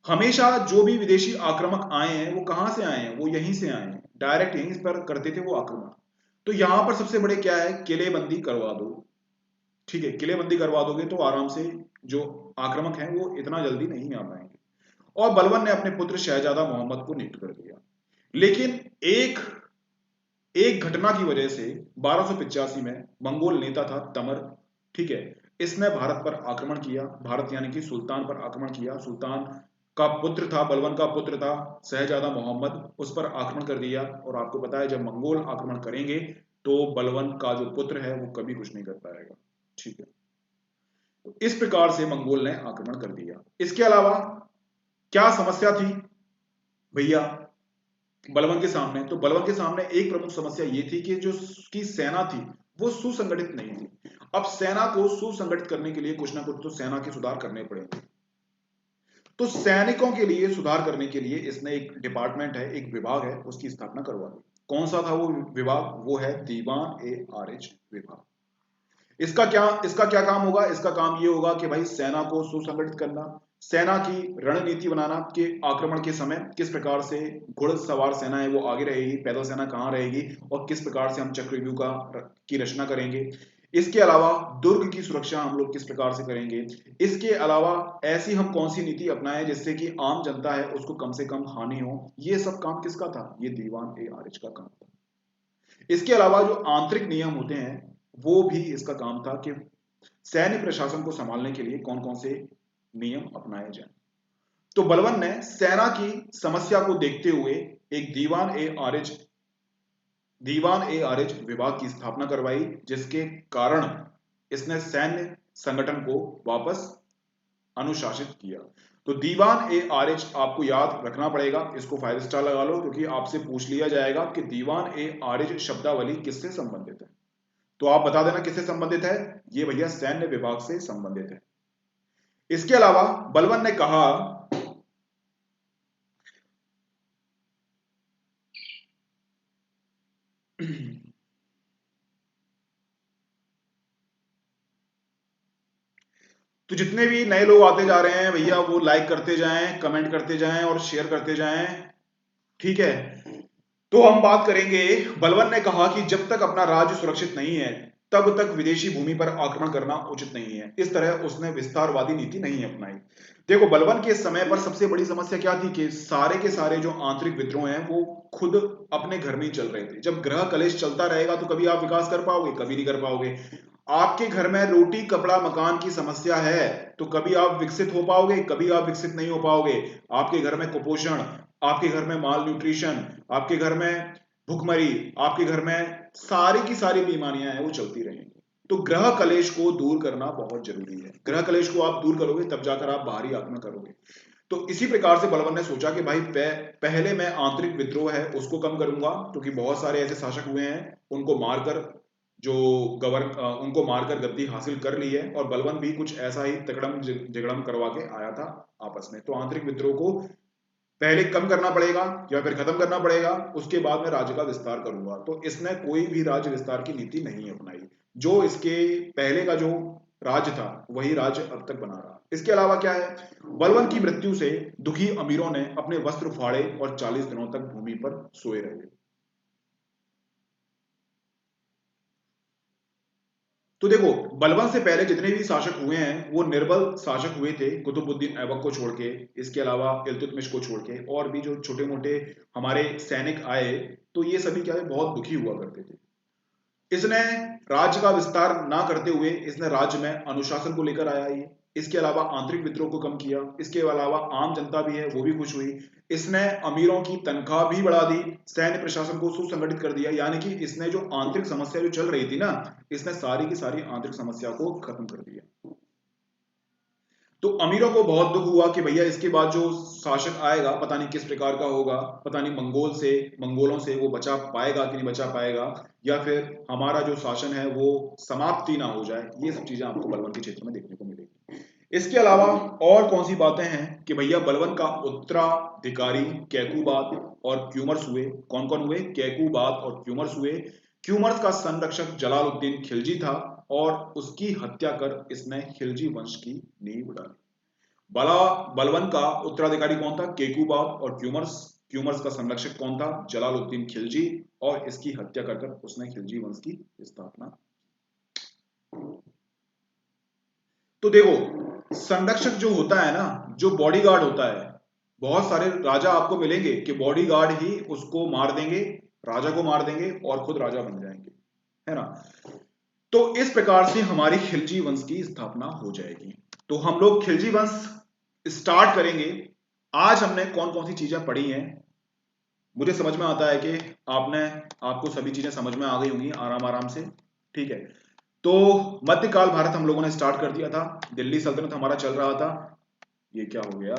हमेशा जो भी विदेशी आक्रमक आए हैं वो कहां से आए हैं? वो यहीं से आए हैं, डायरेक्ट यहीं पर करते थे वो आक्रमण। तो यहां पर सबसे बड़े क्या है, किलेबंदी करवा दो। ठीक है, किलेबंदी करवा दोगे तो आराम से जो आक्रमक हैं वो इतना जल्दी नहीं आ पाएंगे। और बलवन ने अपने पुत्र शहजादा मोहम्मद को नियुक्त कर दिया। लेकिन एक घटना की वजह से 1285 में मंगोल नेता था तमर। ठीक है, इसने भारत पर आक्रमण किया। भारत यानी कि सुल्तान पर आक्रमण किया। सुल्तान का पुत्र था, बलवन का पुत्र था शहजादा मोहम्मद, उस पर आक्रमण कर दिया। और आपको पता है जब मंगोल आक्रमण करेंगे तो बलवन का जो पुत्र है वो कभी कुछ नहीं कर पाएगा। ठीक है, तो इस प्रकार से मंगोल ने आक्रमण कर दिया। इसके अलावा क्या समस्या थी भैया बलवन के सामने? तो बलवन के सामने एक प्रमुख समस्या ये थी कि जो उसकी सेना थी वो सुसंगठित नहीं थी। अब सेना को सुसंगठित करने के लिए कुछ ना कुछ तो सेना के सुधार करने पड़ेंगे। तो सैनिकों के लिए सुधार करने के लिए इसने एक डिपार्टमेंट है, एक विभाग है, उसकी स्थापना करवा दी। कौन सा था वो विभाग? वो है दीवान ए आरिज विभाग। इसका क्या काम होगा? इसका काम ये होगा कि भाई सेना को सुसंगठित करना, सेना की रणनीति बनाना कि आक्रमण के समय किस प्रकार से घुड़सवार सेना है वो आगे रहेगी, पैदल सेना कहाँ रहेगी, और किस प्रकार से हम चक्रव्यूह की रचना करेंगे। इसके अलावा दुर्ग की सुरक्षा हम लोग किस प्रकार से करेंगे। इसके अलावा ऐसी हम कौन सी नीति अपनाएं जिससे कि आम जनता है उसको कम से कम हानि हो। ये सब काम किसका था? ये दीवान ए आरिज का काम था। इसके अलावा जो आंतरिक नियम होते हैं वो भी इसका काम था कि सैन्य प्रशासन को संभालने के लिए कौन कौन से नियम अपनाए जाएं। तो बलबन ने सेना की समस्या को देखते हुए एक दीवान ए आरिज विभाग की स्थापना करवाई, जिसके कारण इसने सैन्य संगठन को वापस अनुशासित किया। तो दीवान ए आरिज आपको याद रखना पड़ेगा, इसको 5 स्टार लगा लो, क्योंकि आपसे पूछ लिया जाएगा कि दीवान ए आरिज शब्दावली किससे संबंधित है। तो आप बता देना किससे संबंधित है। ये भैया सैन्य विभाग से संबंधित है। इसके अलावा बलबन ने कहा तो जितने भी नए लोग आते जा रहे हैं भैया वो लाइक करते जाएं, कमेंट करते जाएं और शेयर करते जाएं, ठीक है। तो हम बात करेंगे, बलबन ने कहा कि जब तक अपना राज्य सुरक्षित नहीं है तब तक विदेशी भूमि पर आक्रमण करना उचित नहीं है। इस तरह उसने विस्तारवादी नीति नहीं अपनाई। देखो बलबन के समय पर सबसे बड़ी समस्या क्या थी कि सारे के सारे जो आंतरिक विद्रोह हैं वो खुद अपने घर में ही चल रहे थे। जब ग्रह कलेश चलता रहेगा तो कभी आप विकास कर पाओगे? कभी नहीं कर पाओगे। आपके घर में रोटी कपड़ा मकान की समस्या है तो कभी आप विकसित हो पाओगे? कभी आप विकसित नहीं हो पाओगे। आपके घर में कुपोषण, आपके घर में माल न्यूट्रिशन, आपके घर में भुखमरी, आपके घर में सारी की सारी बीमारियां हैं वो चलती रहेंगी। तो ग्रह कलेश को दूर करना बहुत जरूरी है। ग्रह कलेश को आप दूर करोगे तब जाकर आप बाहरी आक्रमण करोगे। तो इसी प्रकार से बलबन ने सोचा कि भाई पहले मैं आंतरिक विद्रोह है उसको कम करूंगा, क्योंकि बहुत सारे ऐसे शासक हुए हैं उनको मारकर जो उनको मारकर गद्दी हासिल कर ली है, और बलबन भी कुछ ऐसा ही तकड़म झगड़म करवा के आया था आपस में। तो आंतरिक विद्रोह को पहले कम करना पड़ेगा या फिर खत्म करना पड़ेगा, उसके बाद मैं राज्य का विस्तार करूंगा। तो इसने कोई भी राज्य विस्तार की नीति नहीं अपनाई। जो इसके पहले का जो राज्य था वही राज्य अब तक बना रहा। इसके अलावा क्या है, बलबन की मृत्यु से दुखी अमीरों ने अपने वस्त्र फाड़े और 40 दिनों तक भूमि पर सोए रहे। तो देखो बलबन से पहले जितने भी शासक हुए हैं वो निर्बल शासक हुए थे, कुतुबुद्दीन ऐबक को छोड़ के, इसके अलावा इल्तुतमिश को छोड़ के, और भी जो छोटे मोटे हमारे सैनिक आए तो ये सभी क्या है बहुत दुखी हुआ करते थे। इसने राज्य का विस्तार ना करते हुए इसने राज्य में अनुशासन को लेकर आया ये। इसके अलावा आंतरिक विद्रोह को कम किया। इसके अलावा आम जनता भी है वो भी खुश हुई। इसने अमीरों की तनख्वाह भी बढ़ा दी, सैन्य प्रशासन को सुसंगठित कर दिया, यानी कि इसने जो आंतरिक समस्या जो चल रही थी ना, इसने सारी की सारी आंतरिक समस्या को खत्म कर दिया। तो अमीरों को बहुत दुख हुआ कि भैया इसके बाद जो शासक आएगा पता नहीं किस प्रकार का होगा, पता नहीं मंगोलों से वो बचा पाएगा कि नहीं बचा पाएगा, या फिर हमारा जो शासन है वो समाप्ति ना हो जाए। ये सब चीजें आपको बलबन के क्षेत्र में देखने को मिलेगी। इसके अलावा और कौन सी बातें हैं कि भैया बलबन का उत्तराधिकारी कैकूबाद और क्यूमर्स हुए। कौन कौन हुए? कैकूबाद और क्यूमर्स हुए। क्यूमर्स का संरक्षक जलालुद्दीन खिलजी था और उसकी हत्या कर इसने खिलजी वंश की नींव डाली। बला बलबन का उत्तराधिकारी कौन था? केकूबाद और क्यूमर्स। क्यूमर्स का संरक्षक कौन था? जलालुद्दीन खिलजी, और इसकी हत्या कर उसने खिलजी वंश की स्थापना। तो देखो संरक्षक जो होता है ना, जो बॉडीगार्ड होता है, बहुत सारे राजा आपको मिलेंगे कि बॉडीगार्ड ही उसको मार देंगे, राजा को मार देंगे और खुद राजा बन जाएंगे, है ना। तो इस प्रकार से हमारी खिलजी वंश की स्थापना हो जाएगी। तो हम लोग खिलजी वंश स्टार्ट करेंगे। आज हमने कौन कौन सी चीजें पढ़ी हैं, मुझे समझ में आता है कि आपको सभी चीजें समझ में आ गई होंगी आराम आराम से, ठीक है। तो मध्यकाल भारत हम लोगों ने स्टार्ट कर दिया था, दिल्ली सल्तनत हमारा चल रहा था। ये क्या हो गया?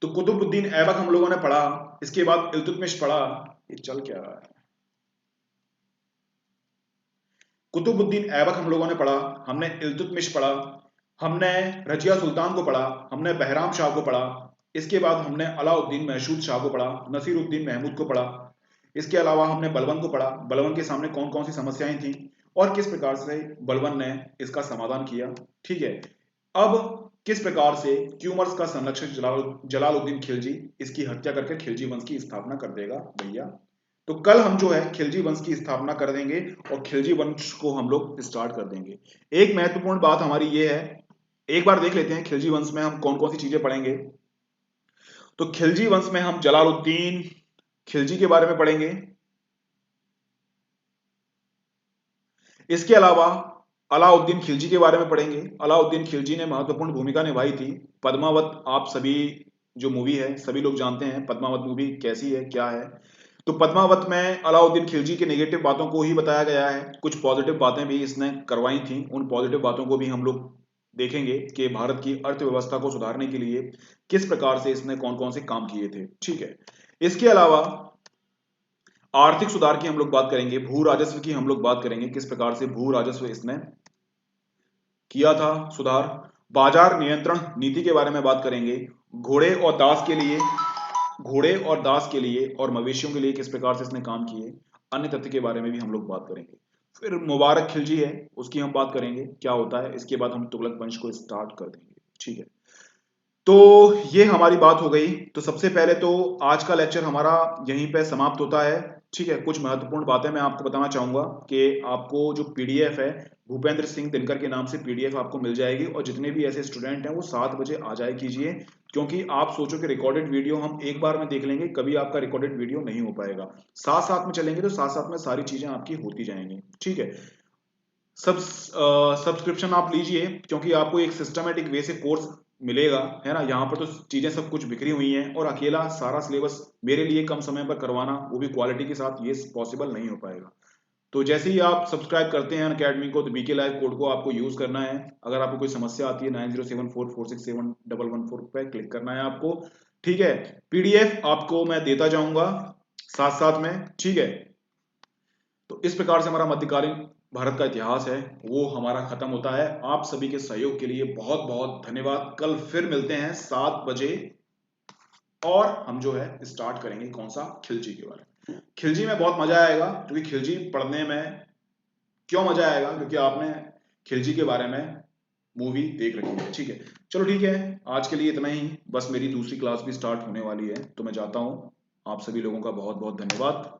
तो कुतुबुद्दीन ऐबक हम लोगों ने पढ़ा, इसके बाद इल्तुतमिश पढ़ा। ये चल क्या रहा है? कुतुबुद्दीन ऐबक हम लोगों ने पढ़ा, हमने इल्तुतमिश पढ़ा, हमने रजिया सुल्तान को पढ़ा, हमने बहराम शाह को पढ़ा, इसके बाद हमने अलाउद्दीन महशूद शाह को पढ़ा, नसीरुद्दीन महमूद को पढ़ा, इसके अलावा हमने बलबन को पढ़ा, बलबन के सामने कौन कौन सी समस्याएं थी और किस प्रकार से बलबन ने इसका समाधान किया। ठीक है, अब किस प्रकार से क्यूमर्स का संरक्षक जलालुद्दीन खिलजी इसकी हत्या करके खिलजी वंश की स्थापना कर देगा भैया। तो कल हम जो है खिलजी वंश की स्थापना कर देंगे और खिलजी वंश को हम लोग स्टार्ट कर देंगे। एक महत्वपूर्ण बात हमारी ये है, एक बार देख लेते हैं खिलजी वंश में हम कौन कौन सी चीजें पढ़ेंगे। तो खिलजी वंश में हम जलालुद्दीन खिलजी के बारे में पढ़ेंगे, इसके अलावा अलाउद्दीन खिलजी के बारे में पढ़ेंगे। अलाउद्दीन खिलजी ने महत्वपूर्ण भूमिका निभाई थी पद्मावत, आप सभी जो मूवी है सभी लोग जानते हैं पद्मावत मूवी कैसी है क्या है। तो पद्मावत में अलाउद्दीन खिलजी के नेगेटिव बातों को ही बताया गया है, कुछ पॉजिटिव बातें भी इसने करवाई थी, उन पॉजिटिव बातों को भी हम लोग देखेंगे कि भारत की अर्थव्यवस्था को सुधारने के लिए किस प्रकार से इसने कौन कौन से काम किए थे। ठीक है, इसके अलावा आर्थिक सुधार की हम लोग बात करेंगे, भू राजस्व की हम लोग बात करेंगे, किस प्रकार से भू राजस्व इसने किया था सुधार। बाजार नियंत्रण नीति के बारे में बात करेंगे, घोड़े और दास के लिए और मवेशियों के लिए किस प्रकार से इसने काम किए, अन्य तथ्य के बारे में भी हम लोग बात करेंगे। फिर मुबारक खिलजी है उसकी हम बात करेंगे क्या होता है, इसके बाद हम तुगलक वंश को स्टार्ट कर देंगे। ठीक है, तो ये हमारी बात हो गई। तो सबसे पहले तो आज का लेक्चर हमारा यहीं पे समाप्त होता है। ठीक है, कुछ महत्वपूर्ण बातें मैं आपको बताना चाहूंगा कि आपको जो पीडीएफ है भूपेंद्र सिंह दिनकर के नाम से पीडीएफ आपको मिल जाएगी और जितने भी ऐसे स्टूडेंट हैं वो 7 बजे आ जाए कीजिए, क्योंकि आप सोचो कि रिकॉर्डेड वीडियो हम एक बार में देख लेंगे, कभी आपका रिकॉर्डेड वीडियो नहीं हो पाएगा। साथ साथ में चलेंगे तो साथ साथ में सारी चीजें आपकी होती जाएंगी। ठीक है, सब्सक्रिप्शन आप लीजिए क्योंकि आपको एक सिस्टमेटिक वे से कोर्स मिलेगा, है ना। यहाँ पर तो चीजें सब कुछ बिखरी हुई हैं और अकेला सारा सिलेबस मेरे लिए कम समय पर करवाना वो भी क्वालिटी के साथ ये पॉसिबल नहीं हो पाएगा। तो जैसे ही आप सब्सक्राइब करते हैं अकेडमी को तो बीके लाइव कोड को आपको यूज करना है। अगर आपको कोई समस्या आती है 9074467114 पे क्लिक करना है आपको। ठीक है, पीडीएफ आपको मैं देता जाऊंगा साथ साथ में। ठीक है, तो इस प्रकार से हमारा मध्यकालीन भारत का इतिहास है वो हमारा खत्म होता है। आप सभी के सहयोग के लिए बहुत बहुत धन्यवाद। कल फिर मिलते हैं 7 बजे और हम जो है स्टार्ट करेंगे कौन सा, खिलजी के बारे में। खिलजी में बहुत मजा आएगा क्योंकि खिलजी पढ़ने में क्यों मजा आएगा, क्योंकि आपने खिलजी के बारे में मूवी देख रखी है। ठीक है, चलो ठीक है, आज के लिए इतना ही। बस मेरी दूसरी क्लास भी स्टार्ट होने वाली है तो मैं जाता हूं। आप सभी लोगों का बहुत बहुत धन्यवाद।